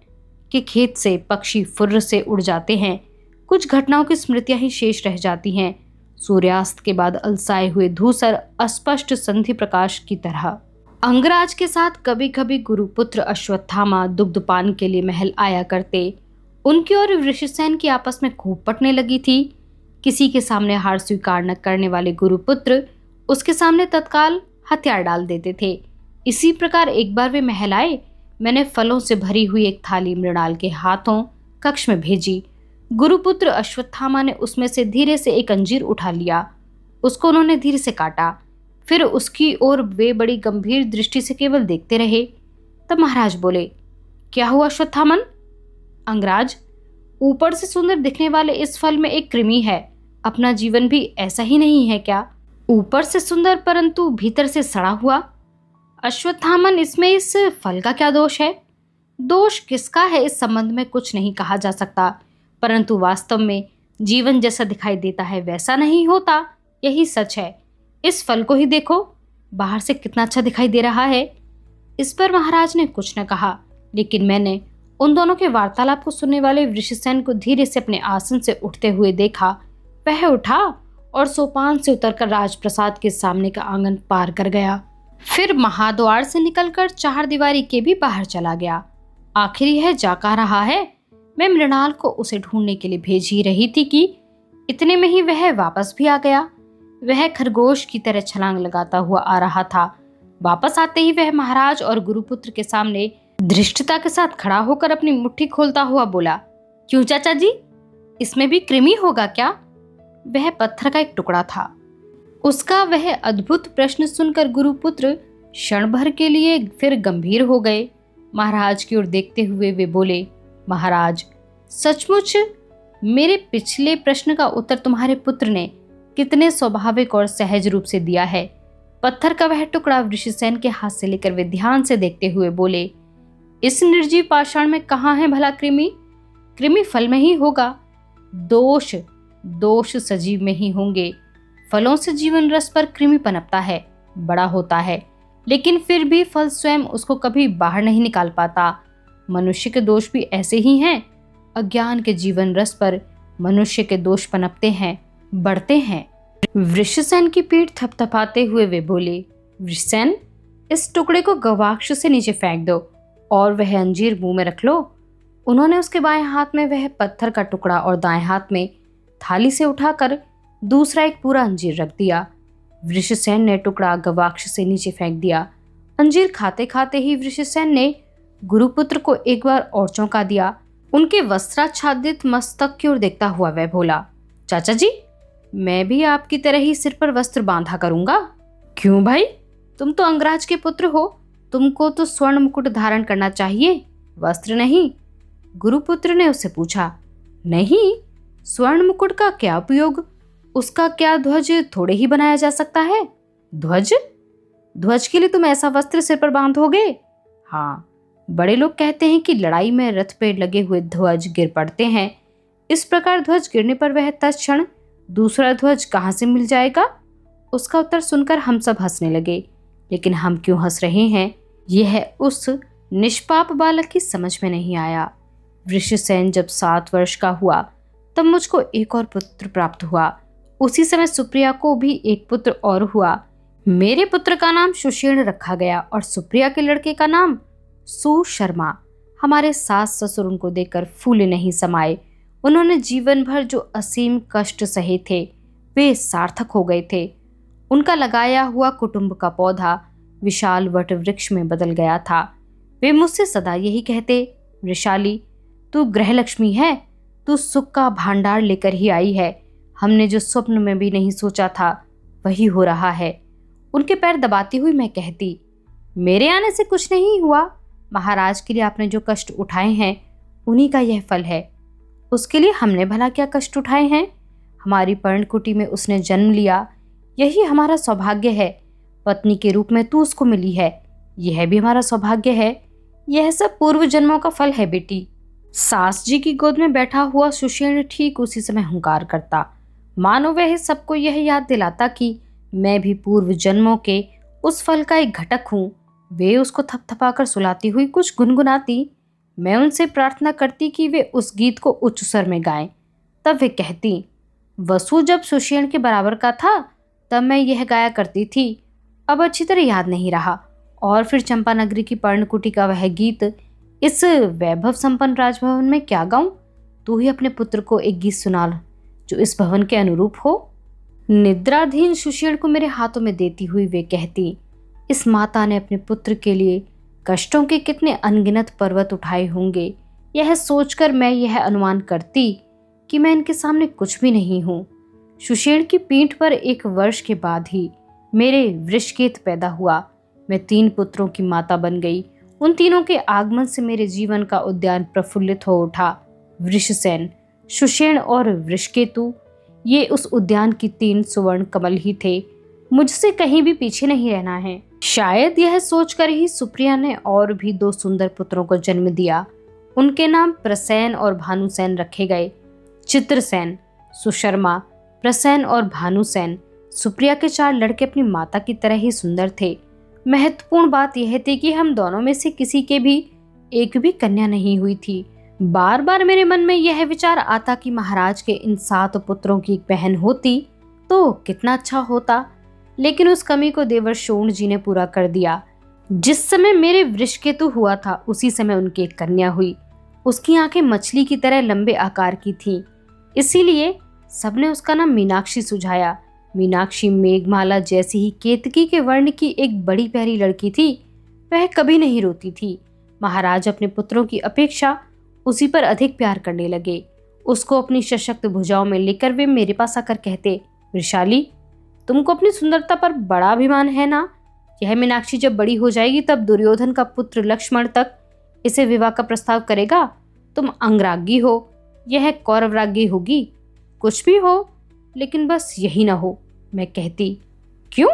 के खेत से पक्षी फुर्र से उड़ जाते हैं। कुछ घटनाओं की स्मृतियां ही शेष रह जाती हैं, सूर्यास्त के बाद अलसाए हुए धूसर अस्पष्ट संधि प्रकाश की तरह। अंगराज के साथ कभी कभी गुरुपुत्र अश्वत्थामा दुग्धपान के लिए महल आया करते। उनकी और वृषसेन की आपस में खूब पटने लगी थी। किसी के सामने हार स्वीकार न करने वाले गुरुपुत्र उसके सामने तत्काल हथियार डाल देते थे। इसी प्रकार एक बार वे महल आए। मैंने फलों से भरी हुई एक थाली मृणाल के हाथों कक्ष में भेजी। गुरुपुत्र अश्वत्थामा ने उसमें से धीरे से एक अंजीर उठा लिया। उसको उन्होंने धीरे से काटा। फिर उसकी ओर वे बड़ी गंभीर दृष्टि से केवल देखते रहे। तब महाराज बोले, क्या हुआ अश्वत्थामन? अंगराज, ऊपर से सुंदर दिखने वाले इस फल में एक कृमि है। अपना जीवन भी ऐसा ही नहीं है क्या? ऊपर से सुंदर परंतु भीतर से सड़ा हुआ। अश्वत्थामन, इसमें इस फल का क्या दोष है? दोष किसका है इस संबंध में कुछ नहीं कहा जा सकता, परंतु वास्तव में जीवन जैसा दिखाई देता है वैसा नहीं होता, यही सच है। इस फल को ही देखो, बाहर से कितना अच्छा दिखाई दे रहा है। इस पर महाराज ने कुछ न कहा, लेकिन मैंने उन दोनों के वार्तालाप को सुनने वाले वृषसेन को धीरे से अपने आसन से उठते हुए देखा। वह उठा और सोपान से उतरकर राजप्रसाद के सामने का आंगन पार कर गया। फिर महाद्वार से निकलकर चार दीवारी के भी बाहर चला गया। आखिर यह जा कहाँ रहा है? मैं मृणाल को उसे ढूंढने के लिए भेज ही रही थी कि इतने में ही वह वापस भी आ गया। वह खरगोश की तरह छलांग लगाता हुआ आ रहा था। वापस आते ही वह महाराज और गुरुपुत्र के सामने धृष्टता के साथ खड़ा होकर अपनी मुट्ठी खोलता हुआ बोला, क्यों चाचा जी, इसमें भी कृमि होगा क्या? वह पत्थर का एक टुकड़ा था। उसका वह अद्भुत प्रश्न सुनकर गुरुपुत्र क्षण भर के लिए फिर गंभीर हो गए। महाराज की ओर देखते हुए वे बोले, महाराज, सचमुच मेरे पिछले प्रश्न का उत्तर तुम्हारे पुत्र ने कितने स्वाभाविक और सहज रूप से दिया है। पत्थर का वह टुकड़ा वृषसेन के हाथ से लेकर वे ध्यान से देखते हुए बोले, इस निर्जीव पाषाण में कहाँ है भला कृमि? कृमि फल में ही होगा। दोष सजीव में ही होंगे। फलों से जीवन रस पर कृमि पनपता है, बड़ा होता है, लेकिन फिर भी फल स्वयं उसको कभी बाहर नहीं निकाल पाता। मनुष्य के दोष भी ऐसे ही हैं। अज्ञान के जीवन रस पर मनुष्य के दोष पनपते हैं, बढ़ते हैं। वृषसेन की पीठ थपथपाते हुए वे बोले, वृषसेन, इस टुकड़े को गवाक्ष से नीचे फेंक दो और वह अंजीर मुंह में रख लो। उन्होंने उसके बाएं हाथ में वह पत्थर का टुकड़ा और दाएं हाथ में थाली से उठाकर दूसरा एक पूरा अंजीर रख दिया। वृषसेन ने टुकड़ा गवाक्ष से नीचे फेंक दिया। अंजीर खाते खाते ही वृषसेन ने गुरुपुत्र को एक बार और चौंका दिया। उनके वस्त्राच्छादित मस्तक की ओर देखता हुआ वह बोला, चाचा जी, मैं भी आपकी तरह ही सिर पर वस्त्र बांधा करूंगा। क्यों भाई, तुम तो अंगराज के पुत्र हो, तुमको तो स्वर्ण मुकुट धारण करना चाहिए, वस्त्र नहीं। गुरुपुत्र ने उससे पूछा, नहीं, स्वर्ण मुकुट का क्या उपयोग? उसका क्या ध्वज थोड़े ही बनाया जा सकता है? ध्वज? ध्वज के लिए तुम ऐसा वस्त्र सिर पर बांधोगे? हाँ, बड़े लोग कहते हैं कि लड़ाई में रथ पे लगे हुए ध्वज गिर पड़ते हैं। इस प्रकार ध्वज गिरने पर वह तत्क्षण दूसरा ध्वज कहाँ से मिल जाएगा? उसका उत्तर सुनकर हम सब हंसने लगे। लेकिन हम क्यों हंस रहे हैं, यह उस निष्पाप बालक की समझ में नहीं आया। वृषसेन जब 7 वर्ष का हुआ तब मुझको एक और पुत्र प्राप्त हुआ। उसी समय सुप्रिया को भी एक पुत्र और हुआ। मेरे पुत्र का नाम सुषेण रखा गया और सुप्रिया के लड़के का नाम सुशर्मा। हमारे सास ससुर उनको देखकर फूले नहीं समाये। उन्होंने जीवन भर जो असीम कष्ट सहे थे वे सार्थक हो गए थे। उनका लगाया हुआ कुटुंब का पौधा विशाल वट वृक्ष में बदल गया था। वे मुझसे सदा यही कहते, वृषाली तू गृहलक्ष्मी है, तू सुख का भांडार लेकर ही आई है। हमने जो स्वप्न में भी नहीं सोचा था वही हो रहा है। उनके पैर दबाती हुई मैं कहती, मेरे आने से कुछ नहीं हुआ। महाराज के लिए आपने जो कष्ट उठाए हैं उन्हीं का यह फल है। उसके लिए हमने भला क्या कष्ट उठाए हैं? हमारी पर्णकुटी में उसने जन्म लिया, यही हमारा सौभाग्य है। पत्नी के रूप में तू उसको मिली है, यह भी हमारा सौभाग्य है। यह सब पूर्व जन्मों का फल है बेटी। सास जी की गोद में बैठा हुआ सुषेण ठीक उसी समय हुंकार करता, मानो वह सबको यह याद दिलाता कि मैं भी पूर्व जन्मों के उस फल का एक घटक हूँ। वे उसको थपथपाकर सुलाती हुई कुछ गुनगुनाती। मैं उनसे प्रार्थना करती कि वे उस गीत को उच्च स्वर में गाएं। तब वे कहती, वसु जब सुषेण के बराबर का था तब मैं यह गाया करती थी, अब अच्छी तरह याद नहीं रहा। और फिर चंपानगरी की पर्णकुटी का वह गीत इस वैभव संपन्न राजभवन में क्या गाऊं? तू ही अपने पुत्र को एक गीत सुना जो इस भवन के अनुरूप हो। निद्राधीन सुषेण को मेरे हाथों में देती हुई वे कहती, इस माता ने अपने पुत्र के लिए कष्टों के कितने अनगिनत पर्वत उठाए होंगे। यह सोचकर मैं यह अनुमान करती कि मैं इनके सामने कुछ भी नहीं हूँ। सुषेण की पीठ पर 1 वर्ष के बाद ही मेरे वृषकेत पैदा हुआ। मैं 3 पुत्रों की माता बन गई। उन तीनों के आगमन से मेरे जीवन का उद्यान प्रफुल्लित हो उठा। वृषसेन, सुषेण और वृषकेतु, ये उस उद्यान की 3 सुवर्ण कमल ही थे। मुझसे कहीं भी पीछे नहीं रहना है। शायद यह सोचकर ही सुप्रिया ने और भी 2 सुंदर पुत्रों को जन्म दिया। उनके नाम प्रसेन और भानुसेन रखे गए। चित्रसेन, सुशर्मा, प्रसेन और भानुसेन। सुप्रिया के 4 लड़के अपनी माता की तरह ही सुंदर थे। महत्वपूर्ण बात यह थी कि हम दोनों में से किसी के भी एक भी कन्या नहीं हुई थी। बार बार मेरे मन में यह विचार आता कि महाराज के इन 7 पुत्रों की एक बहन होती तो कितना अच्छा होता। लेकिन उस कमी को देवर शोण जी ने पूरा कर दिया। जिस समय मेरे वृषकेतु हुआ था उसी समय उनकी एक कन्या हुई। उसकी आंखें मछली की तरह लंबे आकार की थीं, इसीलिए सबने उसका नाम मीनाक्षी सुझाया। मीनाक्षी मेघमाला जैसी ही केतकी के वर्ण की एक बड़ी प्यारी लड़की थी। वह कभी नहीं रोती थी। महाराज अपने पुत्रों की अपेक्षा उसी पर अधिक प्यार करने लगे। उसको अपनी सशक्त भुजाओं में लेकर वे मेरे पास आकर कहते, वृषाली तुमको अपनी सुंदरता पर बड़ा अभिमान है ना? यह मीनाक्षी जब बड़ी हो जाएगी तब दुर्योधन का पुत्र लक्ष्मण तक इसे विवाह का प्रस्ताव करेगा। तुम अंगरागी हो, यह कौरवरागी होगी। कुछ भी हो, लेकिन बस यही ना हो। मैं कहती, क्यों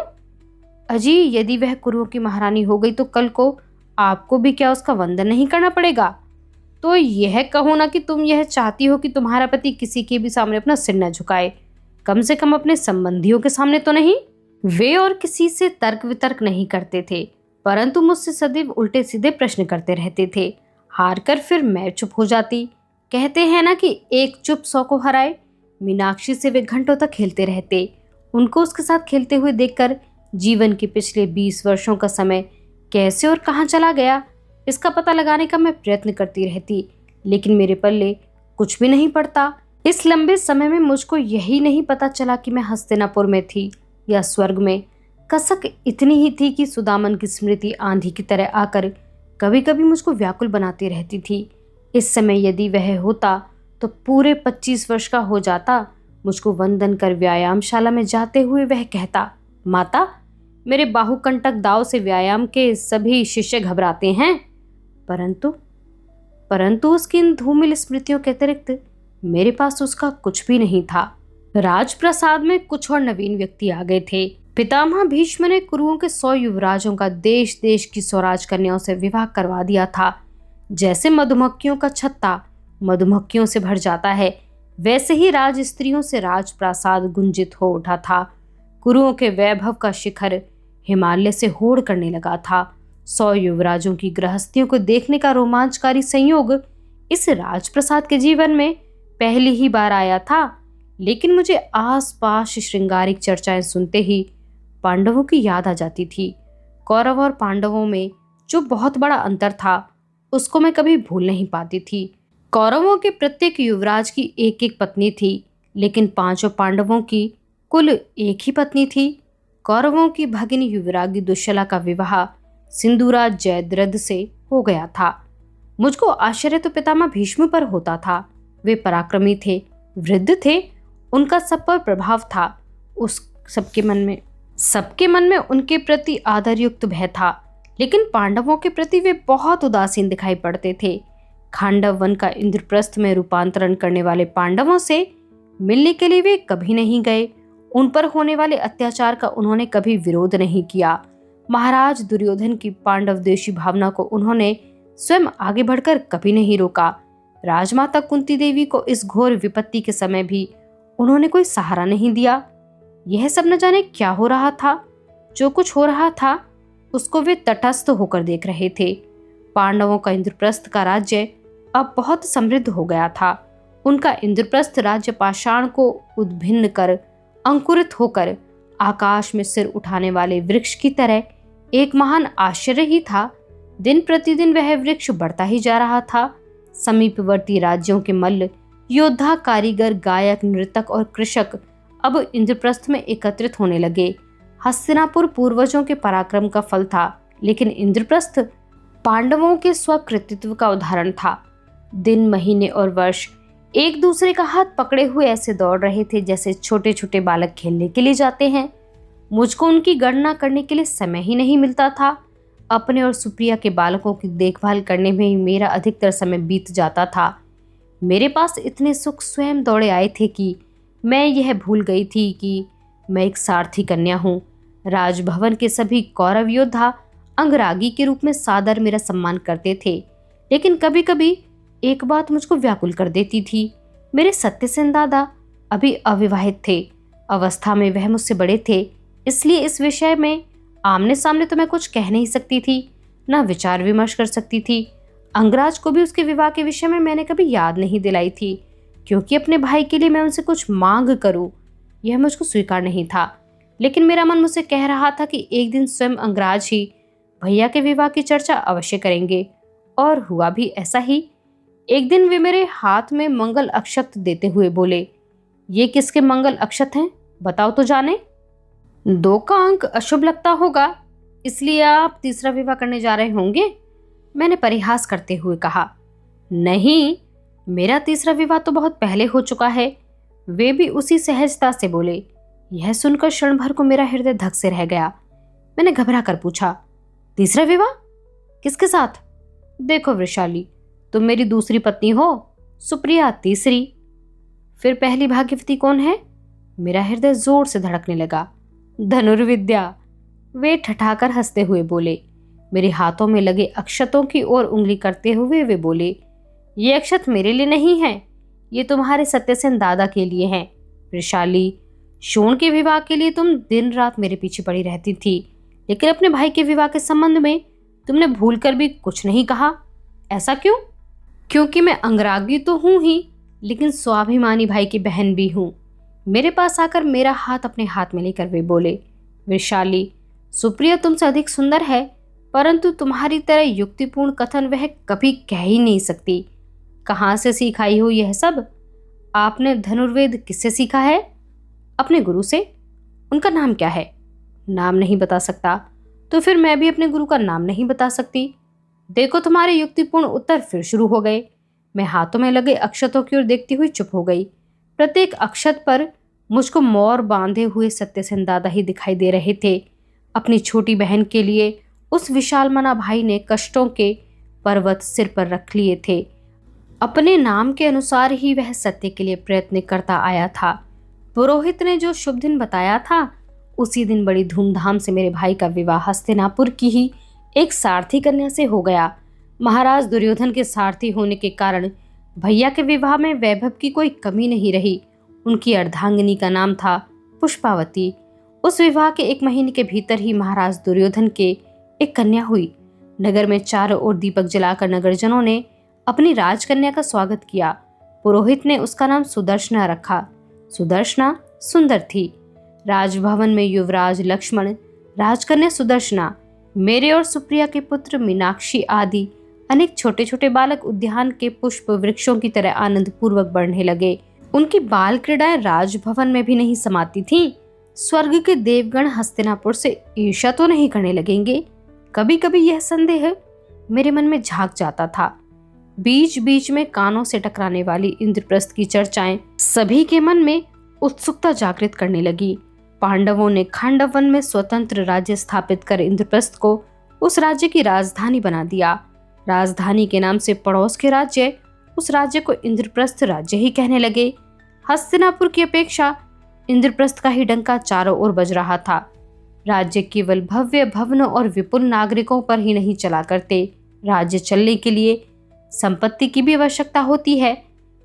अजी? यदि वह कुरुओं की महारानी हो गई तो कल को आपको भी क्या उसका वंदन नहीं करना पड़ेगा? तो यह कहो ना कि तुम यह चाहती हो कि तुम्हारा पति किसी के भी सामने अपना सिर न झुकाए, कम से कम अपने संबंधियों के सामने तो नहीं। वे और किसी से तर्क वितर्क नहीं करते थे, परंतु मुझसे सदैव उल्टे सीधे प्रश्न करते रहते थे। हार कर फिर मैं चुप हो जाती। कहते हैं ना कि एक चुप 100 को हराए। मीनाक्षी से वे घंटों तक खेलते रहते। उनको उसके साथ खेलते हुए देखकर जीवन के पिछले 20 वर्षों का समय कैसे और कहाँ चला गया, इसका पता लगाने का मैं प्रयत्न करती रहती, लेकिन मेरे पल्ले कुछ भी नहीं पड़ता। इस लंबे समय में मुझको यही नहीं पता चला कि मैं हस्तिनापुर में थी या स्वर्ग में। कसक इतनी ही थी कि सुदामन की स्मृति आंधी की तरह आकर कभी कभी मुझको व्याकुल बनाती रहती थी। इस समय यदि वह होता तो पूरे 25 वर्ष का हो जाता। मुझको वंदन कर व्यायामशाला में जाते हुए वह कहता, माता मेरे बाहुकंटक दाव से व्यायाम के सभी शिष्य घबराते हैं। परंतु उसकी इन धूमिल स्मृतियों के अतिरिक्त मेरे पास उसका कुछ भी नहीं था। राजप्रसाद में कुछ और नवीन व्यक्ति आ गए थे। पितामह भीष्म ने कुरुओं के 100 युवराजों का देश देश की स्वराज कन्याओं से विवाह करवा दिया था। जैसे मधुमक्खियों का छत्ता मधुमक्खियों से भर जाता है, वैसे ही राज स्त्रियों से राजप्रासाद गुंजित हो उठा था। कुरुओं के वैभव का शिखर हिमालय से होड़ करने लगा था। 100 युवराजों की गृहस्थियों को देखने का रोमांचकारी संयोग इस राजप्रसाद के जीवन में पहली ही बार आया था। लेकिन मुझे आसपास श्रृंगारिक चर्चाएं सुनते ही पांडवों की याद आ जाती थी। कौरव और पांडवों में जो बहुत बड़ा अंतर था, उसको मैं कभी भूल नहीं पाती थी। कौरवों के प्रत्येक युवराज की एक एक पत्नी थी, लेकिन पांचों पांडवों की कुल एक ही पत्नी थी। कौरवों की भगिनी युवरागी दुश्शला का विवाह सिंधुराज जयद्रथ से हो गया था। मुझको आश्चर्य तो पितामह भीष्म पर होता था। वे पराक्रमी थे, वृद्ध थे, उनका सब पर प्रभाव था। उस सबके मन में उनके प्रति आदरयुक्त भय था। लेकिन पांडवों के प्रति वे बहुत उदासीन दिखाई पड़ते थे। खांडव वन का इंद्रप्रस्थ में रूपांतरण करने वाले पांडवों से मिलने के लिए वे कभी नहीं गए। उन पर होने वाले अत्याचार का उन्होंने कभी विरोध नहीं किया। महाराज दुर्योधन की पांडव द्वेषी भावना को उन्होंने स्वयं आगे बढ़कर कभी नहीं रोका। राजमाता कुंती देवी को इस घोर विपत्ति के समय भी उन्होंने कोई सहारा नहीं दिया। यह सब न जाने क्या हो रहा था। जो कुछ हो रहा था उसको वे तटस्थ होकर देख रहे थे। पांडवों का इंद्रप्रस्थ का राज्य अब बहुत समृद्ध हो गया था। उनका इंद्रप्रस्थ राज्य पाषाण को उद्भिन्न कर अंकुरित होकर आकाश में सिर उठाने वाले वृक्ष की तरह एक महान आश्चर्य ही था। दिन प्रतिदिन वह वृक्ष बढ़ता ही जा रहा था। समीपवर्ती राज्यों के मल्ल, योद्धा, कारीगर, गायक, नृतक और कृषक अब इंद्रप्रस्थ में एकत्रित होने लगे। हस्तिनापुर पूर्वजों के पराक्रम का फल था, लेकिन इंद्रप्रस्थ पांडवों के स्वकृतित्व का उदाहरण था। दिन, महीने और वर्ष एक दूसरे का हाथ पकड़े हुए ऐसे दौड़ रहे थे जैसे छोटे छोटे बालक खेलने के लिए जाते हैं। मुझको उनकी गणना करने के लिए समय ही नहीं मिलता था। अपने और सुप्रिया के बालकों की देखभाल करने में ही मेरा अधिकतर समय बीत जाता था। मेरे पास इतने सुख स्वयं दौड़े आए थे कि मैं यह भूल गई थी कि मैं एक सारथी कन्या हूँ। राजभवन के सभी कौरव योद्धा अंगरागी के रूप में सादर मेरा सम्मान करते थे, लेकिन कभी कभी एक बात मुझको व्याकुल कर देती थी। मेरे सत्यसेन दादा अभी अविवाहित थे। अवस्था में वह मुझसे बड़े थे, इसलिए इस विषय में आमने सामने तो मैं कुछ कह नहीं सकती थी, न विचार विमर्श कर सकती थी। अंगराज को भी उसके विवाह के विषय में मैंने कभी याद नहीं दिलाई थी, क्योंकि अपने भाई के लिए मैं उनसे कुछ मांग करूं यह मुझको स्वीकार नहीं था। लेकिन मेरा मन मुझसे कह रहा था कि एक दिन स्वयं अंगराज ही भैया के विवाह की चर्चा अवश्य करेंगे, और हुआ भी ऐसा ही। एक दिन वे मेरे हाथ में मंगल अक्षत देते हुए बोले, ये किसके मंगल अक्षत हैं, बताओ तो जाने। 2 का अंक अशुभ लगता होगा, इसलिए आप तीसरा विवाह करने जा रहे होंगे, मैंने परिहास करते हुए कहा। नहीं, मेरा तीसरा विवाह तो बहुत पहले हो चुका है, वे भी उसी सहजता से बोले। यह सुनकर क्षण भर को मेरा हृदय धक से रह गया। मैंने घबरा कर पूछा, तीसरा विवाह किसके साथ? देखो वृषाली, तुम मेरी दूसरी पत्नी हो, सुप्रिया तीसरी, फिर पहली भाग्यवती कौन है? मेरा हृदय जोर से धड़कने लगा। धनुर्विद्या, वे ठठाकर हंसते हुए बोले। मेरे हाथों में लगे अक्षतों की ओर उंगली करते हुए वे बोले, ये अक्षत मेरे लिए नहीं है, ये तुम्हारे सत्यसेन दादा के लिए हैं। वृषाली, शोण के विवाह के लिए तुम दिन रात मेरे पीछे पड़ी रहती थी, लेकिन अपने भाई के विवाह के संबंध में तुमने भूल कर भी कुछ नहीं कहा। ऐसा क्यों? क्योंकि मैं अंगरागी तो हूं ही, लेकिन स्वाभिमानी भाई की बहन भी हूं। मेरे पास आकर मेरा हाथ अपने हाथ में लेकर वे बोले, वृषाली, सुप्रिया तुमसे अधिक सुंदर है, परंतु तुम्हारी तरह युक्तिपूर्ण कथन वह कभी कह ही नहीं सकती। कहाँ से सिखाई हो यह सब? आपने धनुर्वेद किससे सीखा है? अपने गुरु से। उनका नाम क्या है? नाम नहीं बता सकता, तो फिर मैं भी अपने गुरु का नाम नहीं बता सकती। देखो, तुम्हारे युक्तिपूर्ण उत्तर फिर शुरू हो गए। मैं हाथों में लगे अक्षतों की ओर देखती हुई चुप हो गई। प्रत्येक अक्षत पर मुझको मोर बांधे हुए सत्यसेन दादा ही दिखाई दे रहे थे। अपनी छोटी बहन के लिए उस विशाल मना भाई ने कष्टों के पर्वत सिर पर रख लिए थे। अपने नाम के अनुसार ही वह सत्य के लिए प्रयत्न करता आया था। पुरोहित ने जो शुभ दिन बताया था, उसी दिन बड़ी धूमधाम से मेरे भाई का विवाह हस्तिनापुर की ही एक सारथी कन्या से हो गया। महाराज दुर्योधन के सारथी होने के कारण भैया के विवाह में वैभव की कोई कमी नहीं रही। उनकी अर्धांगिनी का नाम था पुष्पावती। उस विवाह के 1 महीने के भीतर ही महाराज दुर्योधन के एक कन्या हुई। नगर में चारों ओर दीपक जलाकर नगरजनों ने अपनी राजकन्या का स्वागत किया। पुरोहित ने उसका नाम सुदर्शना रखा। सुदर्शना सुंदर थी। राजभवन में युवराज लक्ष्मण, राजकन्या सुदर्शना, मेरे और सुप्रिया के पुत्र मीनाक्षी आदि अनेक छोटे छोटे बालक उद्यान के पुष्प वृक्षों की तरह आनंद पूर्वक बढ़ने लगे। उनकी बाल क्रीड़ाएं राजभवन में भी नहीं समाती थीं। स्वर्ग के देवगण हस्तिनापुर से ईर्ष्या तो नहीं करने लगेंगे? कभी कभी यह संदेह मेरे मन में झांक जाता था। बीच बीच में कानों से टकराने वाली इंद्रप्रस्थ की चर्चाएं सभी के मन में उत्सुकता जागृत करने लगी। पांडवों ने खांडव वन में स्वतंत्र राज्य स्थापित कर इंद्रप्रस्थ को उस राज्य की राजधानी बना दिया। राजधानी के नाम से पड़ोस के राज्य उस राज्य को इंद्रप्रस्थ राज्य ही कहने लगे। हस्तिनापुर की अपेक्षा इंद्रप्रस्थ का ही डंका चारों ओर बज रहा था। राज्य केवल भव्य भवनों और विपुल नागरिकों पर ही नहीं चला करते। राज्य चलने के लिए संपत्ति की भी आवश्यकता होती है।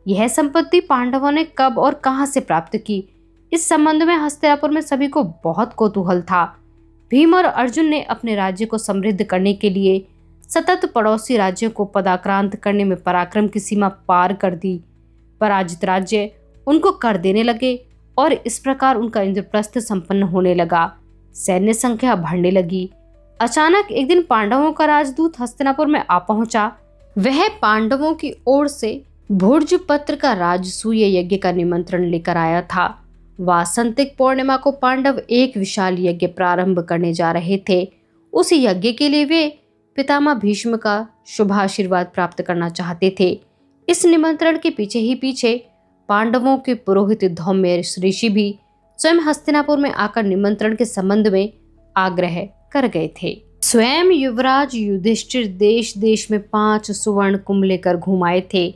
यह संपत्ति पांडवों ने कब और कहां से प्राप्त की, इस संबंध में हस्तिनापुर में सभी को बहुत कौतूहल था। भीम और अर्जुन ने अपने राज्य को समृद्ध करने के लिए सतत पड़ोसी राज्यों को पदाक्रांत करने में पराक्रम की सीमा पार कर दी। पराजित राज्य उनको कर देने लगे और इस प्रकार उनका इंद्रप्रस्थ संपन्न होने लगा। सैन्य संख्या बढ़ने लगी। अचानक एक दिन पांडवों का राजदूत हस्तिनापुर में आ पहुंचा। वह पांडवों की ओर से भोज पत्र का राजसूय यज्ञ का निमंत्रण लेकर आया था। वासंतिक पूर्णिमा को पांडव एक विशाल यज्ञ प्रारंभ करने जा रहे थे। उस यज्ञ के लिए वे पितामह भीष्म का शुभाशीर्वाद प्राप्त करना चाहते थे। इस निमंत्रण के पीछे ही पीछे पांडवों के पुरोहित धौम्य ऋषि भी स्वयं हस्तिनापुर में आकर निमंत्रण के संबंध में आग्रह कर गए थे। स्वयं युवराज युधिष्ठिर देश देश में 5 सुवर्ण कुंभ लेकर घूम आए थे।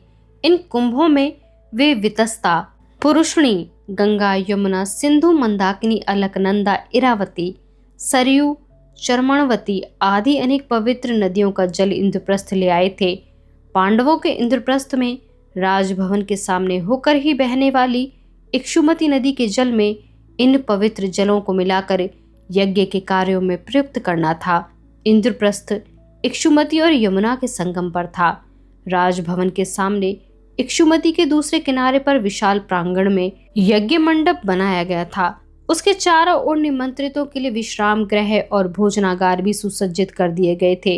इन कुंभों में वे वितस्ता, पुरुषणी, गंगा, यमुना, सिंधु, मंदाकिनी, अलकनंदा, इरावती, सरयू, चर्मणवती आदि अनेक पवित्र नदियों का जल इंद्रप्रस्थ ले आए थे। पांडवों के इंद्रप्रस्थ में राजभवन के सामने होकर ही बहने वाली इक्षुमती नदी के जल में इन पवित्र जलों को मिलाकर यज्ञ के कार्यों में प्रयुक्त करना था। इंद्रप्रस्थ इक्षुमती और यमुना के संगम पर था। राजभवन के सामने इक्षुमती के दूसरे किनारे पर विशाल प्रांगण में यज्ञ मंडप बनाया गया था। उसके चारों ओर निमंत्रितों के लिए विश्राम गृह और भोजनागार भी सुसज्जित कर दिए गए थे।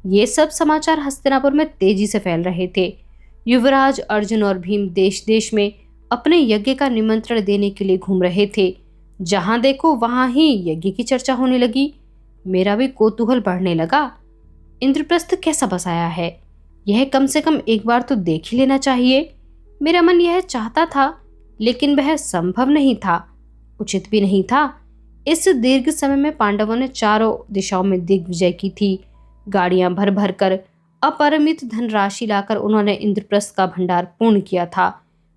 ये सब समाचार हस्तिनापुर में तेजी से फैल रहे थे। युवराज अर्जुन और भीम देश देश में अपने यज्ञ का निमंत्रण देने के लिए घूम रहे थे। जहां देखो वहां ही यज्ञ की चर्चा होने लगी। मेरा भी कौतूहल बढ़ने लगा। इंद्रप्रस्थ कैसा बसाया है, यह कम से कम एक बार तो देख ही लेना चाहिए। मेरा मन यह चाहता था, लेकिन वह संभव नहीं था, उचित भी नहीं था। इस दीर्घ समय में पांडवों ने चारों दिशाओं में दिग्विजय की थी। गाड़ियां भर भर कर अपरिमित धनराशि लाकर उन्होंने इंद्रप्रस्थ का भंडार पूर्ण किया था।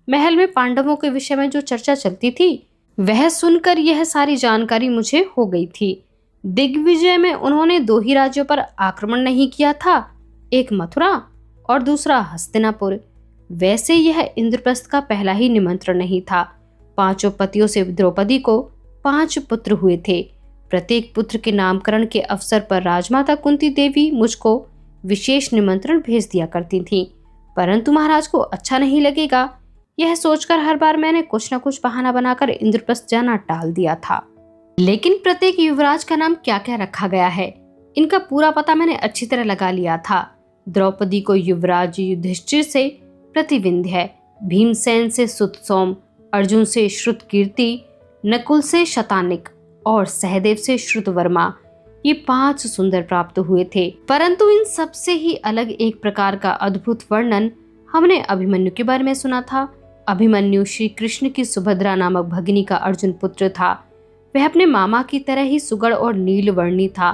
महल में पांडवों के विषय में जो चर्चा चलती थी, वह सुनकर यह सारी जानकारी मुझे हो गई थी। दिग्विजय में उन्होंने 2 ही राज्यों पर आक्रमण नहीं किया था, एक मथुरा और दूसरा हस्तिनापुर। वैसे यह इंद्रप्रस्थ का पहला ही निमंत्रण नहीं था। 5 पतियों से द्रौपदी को 5 पुत्र हुए थे। प्रत्येक पुत्र के नामकरण के अवसर पर राजमाता कुंती देवी मुझको विशेष निमंत्रण भेज दिया करती थीं, परंतु महाराज को अच्छा नहीं लगेगा, यह सोचकर हर बार मैंने कुछ न कुछ बहाना बनाकर इंद्रप्रस्थ जाना टाल दिया था। लेकिन प्रत्येक युवराज का नाम क्या क्या रखा गया है, इनका पूरा पता मैंने अच्छी तरह लगा लिया था। द्रौपदी को युवराज युधिष्ठिर से प्रतिविंध्य, भीमसेन से सुतसोम, अर्जुन से श्रुतकीर्ति, नकुल से शतानिक और सहदेव से श्रुतवर्मा, ये 5 सुंदर प्राप्त हुए थे। परंतु इन सबसे ही अलग एक प्रकार का अद्भुत वर्णन हमने अभिमन्यु के बारे में सुना था। अभिमन्यु श्री कृष्ण की सुभद्रा नामक भगिनी का अर्जुन पुत्र था। वह अपने मामा की तरह ही सुगढ़ और नीलवर्णी था।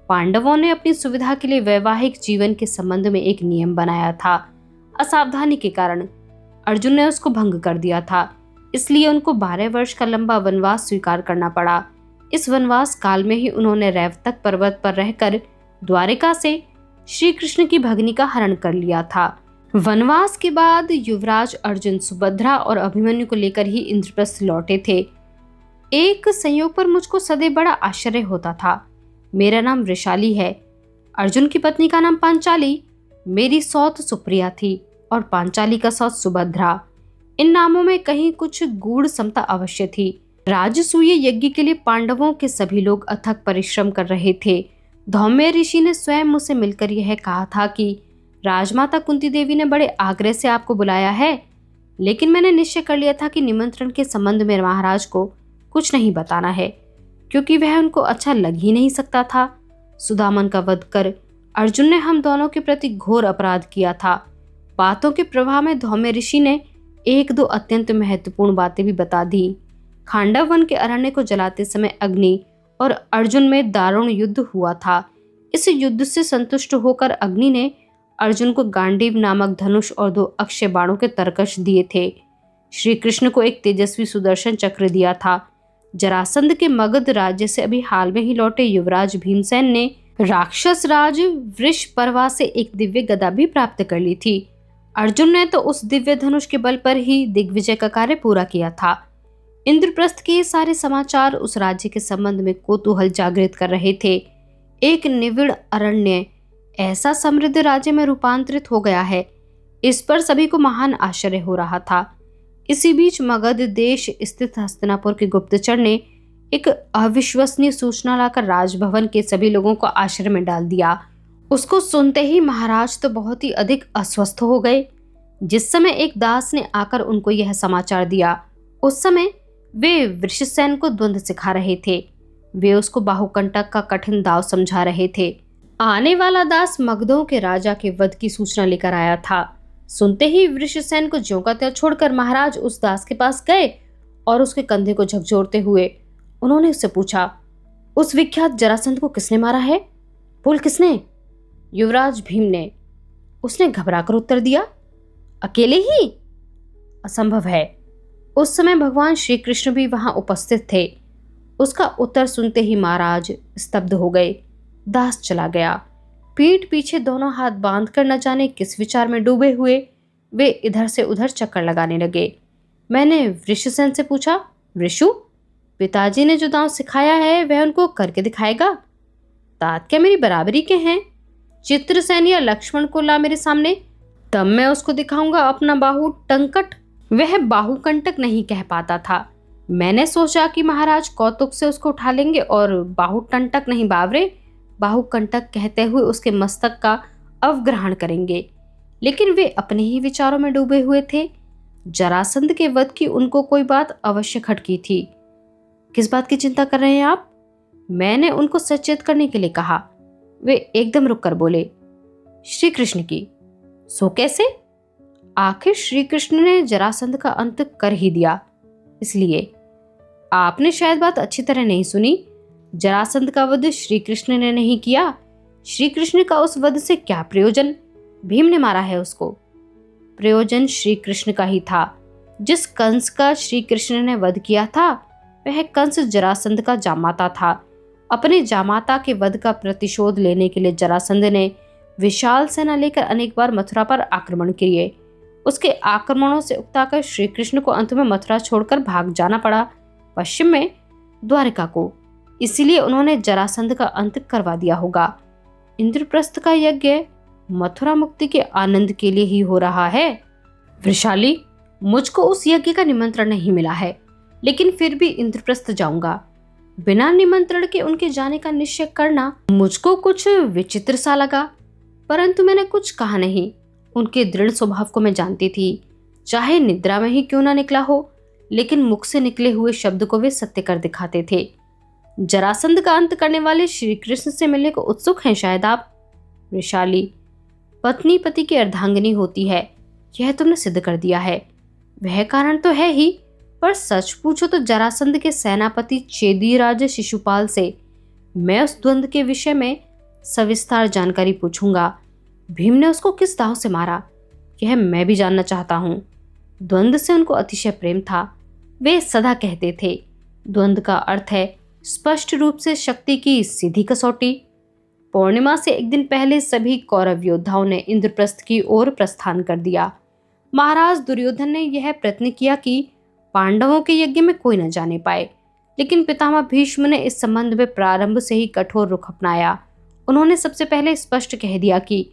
पांडवों ने अपनी सुविधा के लिए वैवाहिक जीवन के संबंध में एक नियम बनाया था। असावधानी के कारण अर्जुन ने उसको भंग कर दिया था। इसलिए उनको 12 वर्ष का लंबा वनवास स्वीकार करना पड़ा। इस वनवास काल में ही उन्होंने रैवतक पर्वत पर रहकर द्वारिका से श्री कृष्ण की भगनी का हरण कर लिया था। वनवास के बाद युवराज अर्जुन सुभद्रा और अभिमन्यु को लेकर ही इंद्रप्रस्थ लौटे थे। एक संयोग पर मुझको सदैव बड़ा आश्चर्य होता था। मेरा नाम वृषाली है, अर्जुन की पत्नी का नाम पांचाली, मेरी सौत सुप्रिया थी और पांचाली का सौत सुभद्रा। इन नामों में कहीं कुछ गूढ़ समता अवश्य थी। राजसूय यज्ञ के लिए पांडवों के सभी लोग अथक परिश्रम कर रहे थे। धौम्य ऋषि ने स्वयं मुझसे मिलकर यह कहा था कि राजमाता कुंती देवी ने बड़े आग्रह से आपको बुलाया है, लेकिन मैंने निश्चय कर लिया था कि निमंत्रण के संबंध में महाराज को कुछ नहीं बताना है, क्योंकि वह उनको अच्छा लग ही नहीं सकता था। सुदामन का वध कर अर्जुन ने हम दोनों के प्रति घोर अपराध किया था। बातों के प्रवाह में धौम्य ऋषि ने एक दो अत्यंत महत्वपूर्ण बातें भी बता दी। खांडव वन के अरण्य को जलाते समय अग्नि और अर्जुन में दारुण युद्ध हुआ था। इस युद्ध से संतुष्ट होकर अग्नि ने अर्जुन को गांडीव नामक धनुष और 2 अक्षय बाणों के तरकश दिए थे। श्री कृष्ण को एक तेजस्वी सुदर्शन चक्र दिया था। जरासंध के मगध राज्य से अभी हाल में ही लौटे युवराज भीमसेन ने राक्षस राज वृषपर्वा से एक दिव्य गदा भी प्राप्त कर ली थी। अर्जुन ने तो उस दिव्य धनुष के बल पर ही दिग्विजय का कार्य पूरा किया था। इंद्रप्रस्थ के सारे समाचार उस राज्य के संबंध में कौतूहल जागृत कर रहे थे। एक निविड़ अरण्य ऐसा समृद्ध राज्य में रूपांतरित हो गया है, इस पर सभी को महान आश्चर्य हो रहा था। इसी बीच मगध देश स्थित हस्तिनापुर के गुप्तचर ने एक अविश्वसनीय सूचना लाकर राजभवन के सभी लोगों को आश्चर्य में डाल दिया। उसको सुनते ही महाराज तो बहुत ही अधिक अस्वस्थ हो गए। जिस समय एक दास ने आकर उनको यह समाचार दिया, उस समय वे वृषसेन को द्वंद्व सिखा रहे थे। वे उसको बाहुकंटक का कठिन दाव समझा रहे थे। आने वाला दास मगधों के राजा के वध की सूचना लेकर आया था। सुनते ही वृषसेन को ज्यों का त्यों छोड़कर महाराज उस दास के पास गए और उसके कंधे को झकझोरते हुए उन्होंने उससे पूछा, उस विख्यात जरासंध को किसने मारा है? बोल किसने? युवराज भीम ने। उसने घबराकर उत्तर दिया, अकेले ही? असंभव है। उस समय भगवान श्री कृष्ण भी वहां उपस्थित थे। उसका उत्तर सुनते ही महाराज स्तब्ध हो गए। दास चला गया। पीठ पीछे दोनों हाथ बांधकर न जाने किस विचार में डूबे हुए वे इधर से उधर चक्कर लगाने लगे। मैंने वृषसेन से पूछा, वृषु, पिताजी ने जो दांव सिखाया है वह उनको करके दिखाएगा? तात क्या मेरी बराबरी के हैं? चित्रसेन या लक्ष्मण को ला मेरे सामने, तब मैं उसको दिखाऊंगा अपना बाहु टंकट। वह बाहुकंटक नहीं कह पाता था। मैंने सोचा कि महाराज कौतुक से उसको उठा लेंगे और बाहुटंटक नहीं बावरे, बाहुकंटक कहते हुए उसके मस्तक का अवग्रहण करेंगे, लेकिन वे अपने ही विचारों में डूबे हुए थे। जरासंध के वध की उनको कोई बात अवश्य खटकी थी। किस बात की चिंता कर रहे हैं आप? मैंने उनको सचेत करने के लिए कहा। वे एकदम रुककर बोले, श्री कृष्ण की। सो कैसे? आखिर श्री कृष्ण ने जरासंध का अंत कर ही दिया, इसलिए। आपने शायद बात अच्छी तरह नहीं सुनी। जरासंध का वध श्री कृष्ण ने नहीं किया। श्री कृष्ण का उस वध से क्या प्रयोजन? भीम ने मारा है उसको। प्रयोजन श्री कृष्ण का ही था। जिस कंस का श्री कृष्ण ने वध किया था वह कंस जरासंध का जामाता था। अपने जामाता के वध का प्रतिशोध लेने के लिए जरासंध ने विशाल सेना लेकर अनेक बार मथुरा पर आक्रमण किए। उसके आक्रमणों से उकताकर श्री कृष्ण को अंत में मथुरा छोड़कर भाग जाना पड़ा, पश्चिम में द्वारिका को। इसीलिए उन्होंने जरासंध का अंत करवा दिया होगा। इंद्रप्रस्थ का यज्ञ मथुरा मुक्ति के आनंद के लिए ही हो रहा है। वृषाली, मुझको उस यज्ञ का निमंत्रण नहीं मिला है, लेकिन फिर भी इंद्रप्रस्थ जाऊंगा। बिना निमंत्रण के उनके जाने का निश्चय करना मुझको कुछ विचित्र सा लगा, परंतु मैंने कुछ कहा नहीं। उनके दृढ़ स्वभाव को मैं जानती थी। चाहे निद्रा में ही क्यों ना निकला हो, लेकिन मुख से निकले हुए शब्द को वे सत्य कर दिखाते थे। जरासंध का अंत करने वाले श्री कृष्ण से मिलने को उत्सुक हैं शायद आप? वृषाली, पत्नी पति की अर्धांगिनी होती है, यह तुमने सिद्ध कर दिया है। वह कारण तो है ही, पर सच पूछो तो जरासंध के सेनापति चेदीराज शिशुपाल से मैं उस द्वंद्व के विषय में सविस्तार जानकारी पूछूंगा। भीम ने उसको किस दांव से मारा, यह मैं भी जानना चाहता हूँ। द्वंद्व से उनको अतिशय प्रेम था। वे सदा कहते थे, द्वंद्व का अर्थ है स्पष्ट रूप से शक्ति की सीधी कसौटी। पूर्णिमा से एक दिन पहले सभी कौरव योद्धाओं ने इंद्रप्रस्थ की ओर प्रस्थान कर दिया। महाराज दुर्योधन ने यह प्रयत्न किया कि पांडवों के यज्ञ में कोई न जाने पाए, लेकिन पितामह भीष्म ने इस संबंध में प्रारंभ से ही कठोर रुख अपनाया। उन्होंने सबसे पहले स्पष्ट कह दिया कि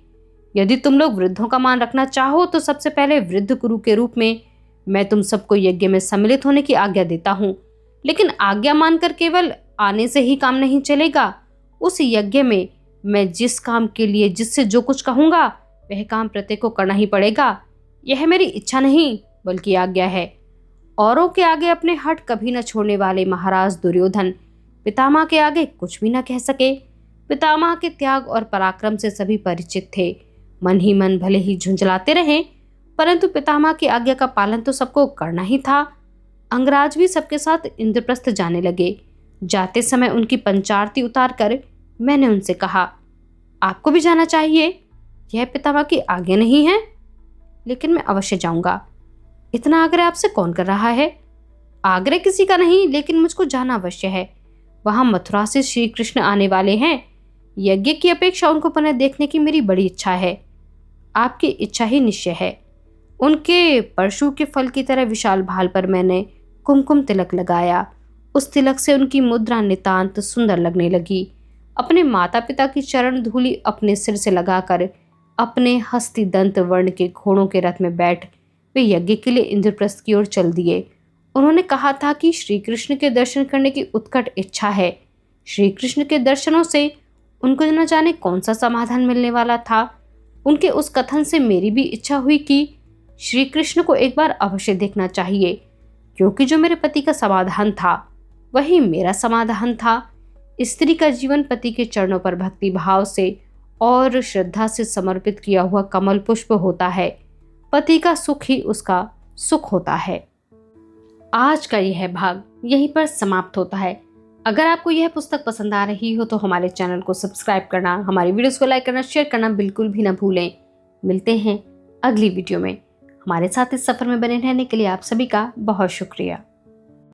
यदि तुम लोग वृद्धों का मान रखना चाहो तो सबसे पहले वृद्ध गुरु के रूप में मैं तुम सबको यज्ञ में सम्मिलित होने की आज्ञा देता हूँ, लेकिन आज्ञा मानकर केवल आने से ही काम नहीं चलेगा। उस यज्ञ में मैं जिस काम के लिए जिससे जो कुछ कहूँगा वह काम प्रत्येक को करना ही पड़ेगा। यह मेरी इच्छा नहीं बल्कि आज्ञा है। औरों के आगे अपने हट कभी न छोड़ने वाले महाराज दुर्योधन पितामह के आगे कुछ भी न कह सके। पितामह के त्याग और पराक्रम से सभी परिचित थे। मन ही मन भले ही झुंझलाते रहे, परंतु पितामह की आज्ञा का पालन तो सबको करना ही था। अंगराज भी सबके साथ इंद्रप्रस्थ जाने लगे। जाते समय उनकी पंचारती उतार कर मैंने उनसे कहा, आपको भी जाना चाहिए, यह पितामह की आज्ञा नहीं है, लेकिन मैं अवश्य जाऊंगा। इतना आग्रह आपसे कौन कर रहा है? आग्रह किसी का नहीं, लेकिन मुझको जाना अवश्य है। वहां मथुरा से श्री कृष्ण आने वाले हैं। यज्ञ की अपेक्षा उनको पुनः देखने की मेरी बड़ी इच्छा है। आपकी इच्छा ही निश्चय है। उनके परशु के फल की तरह विशाल भाल पर मैंने कुमकुम तिलक लगाया। उस तिलक से उनकी मुद्रा नितांत सुंदर लगने लगी। अपने माता पिता की चरण धूलि अपने सिर से लगाकर अपने हस्ती दंत वर्ण के घोड़ों के रथ में बैठ वे यज्ञ के लिए इंद्रप्रस्थ की ओर चल दिए। उन्होंने कहा था कि श्री कृष्ण के दर्शन करने की उत्कट इच्छा है। श्री कृष्ण के दर्शनों से उनको न जाने कौन सा समाधान मिलने वाला था। उनके उस कथन से मेरी भी इच्छा हुई कि श्री कृष्ण को एक बार अवश्य देखना चाहिए, क्योंकि जो मेरे पति का समाधान था वही मेरा समाधान था। स्त्री का जीवन पति के चरणों पर भक्ति भाव से और श्रद्धा से समर्पित किया हुआ कमल पुष्प होता है। पति का सुख ही उसका सुख होता है। आज का यह भाग यहीं पर समाप्त होता है। अगर आपको यह पुस्तक पसंद आ रही हो तो हमारे चैनल को सब्सक्राइब करना, हमारी वीडियोस को लाइक करना, शेयर करना बिल्कुल भी ना भूलें। मिलते हैं अगली वीडियो में। हमारे साथ इस सफर में बने रहने के लिए आप सभी का बहुत शुक्रिया।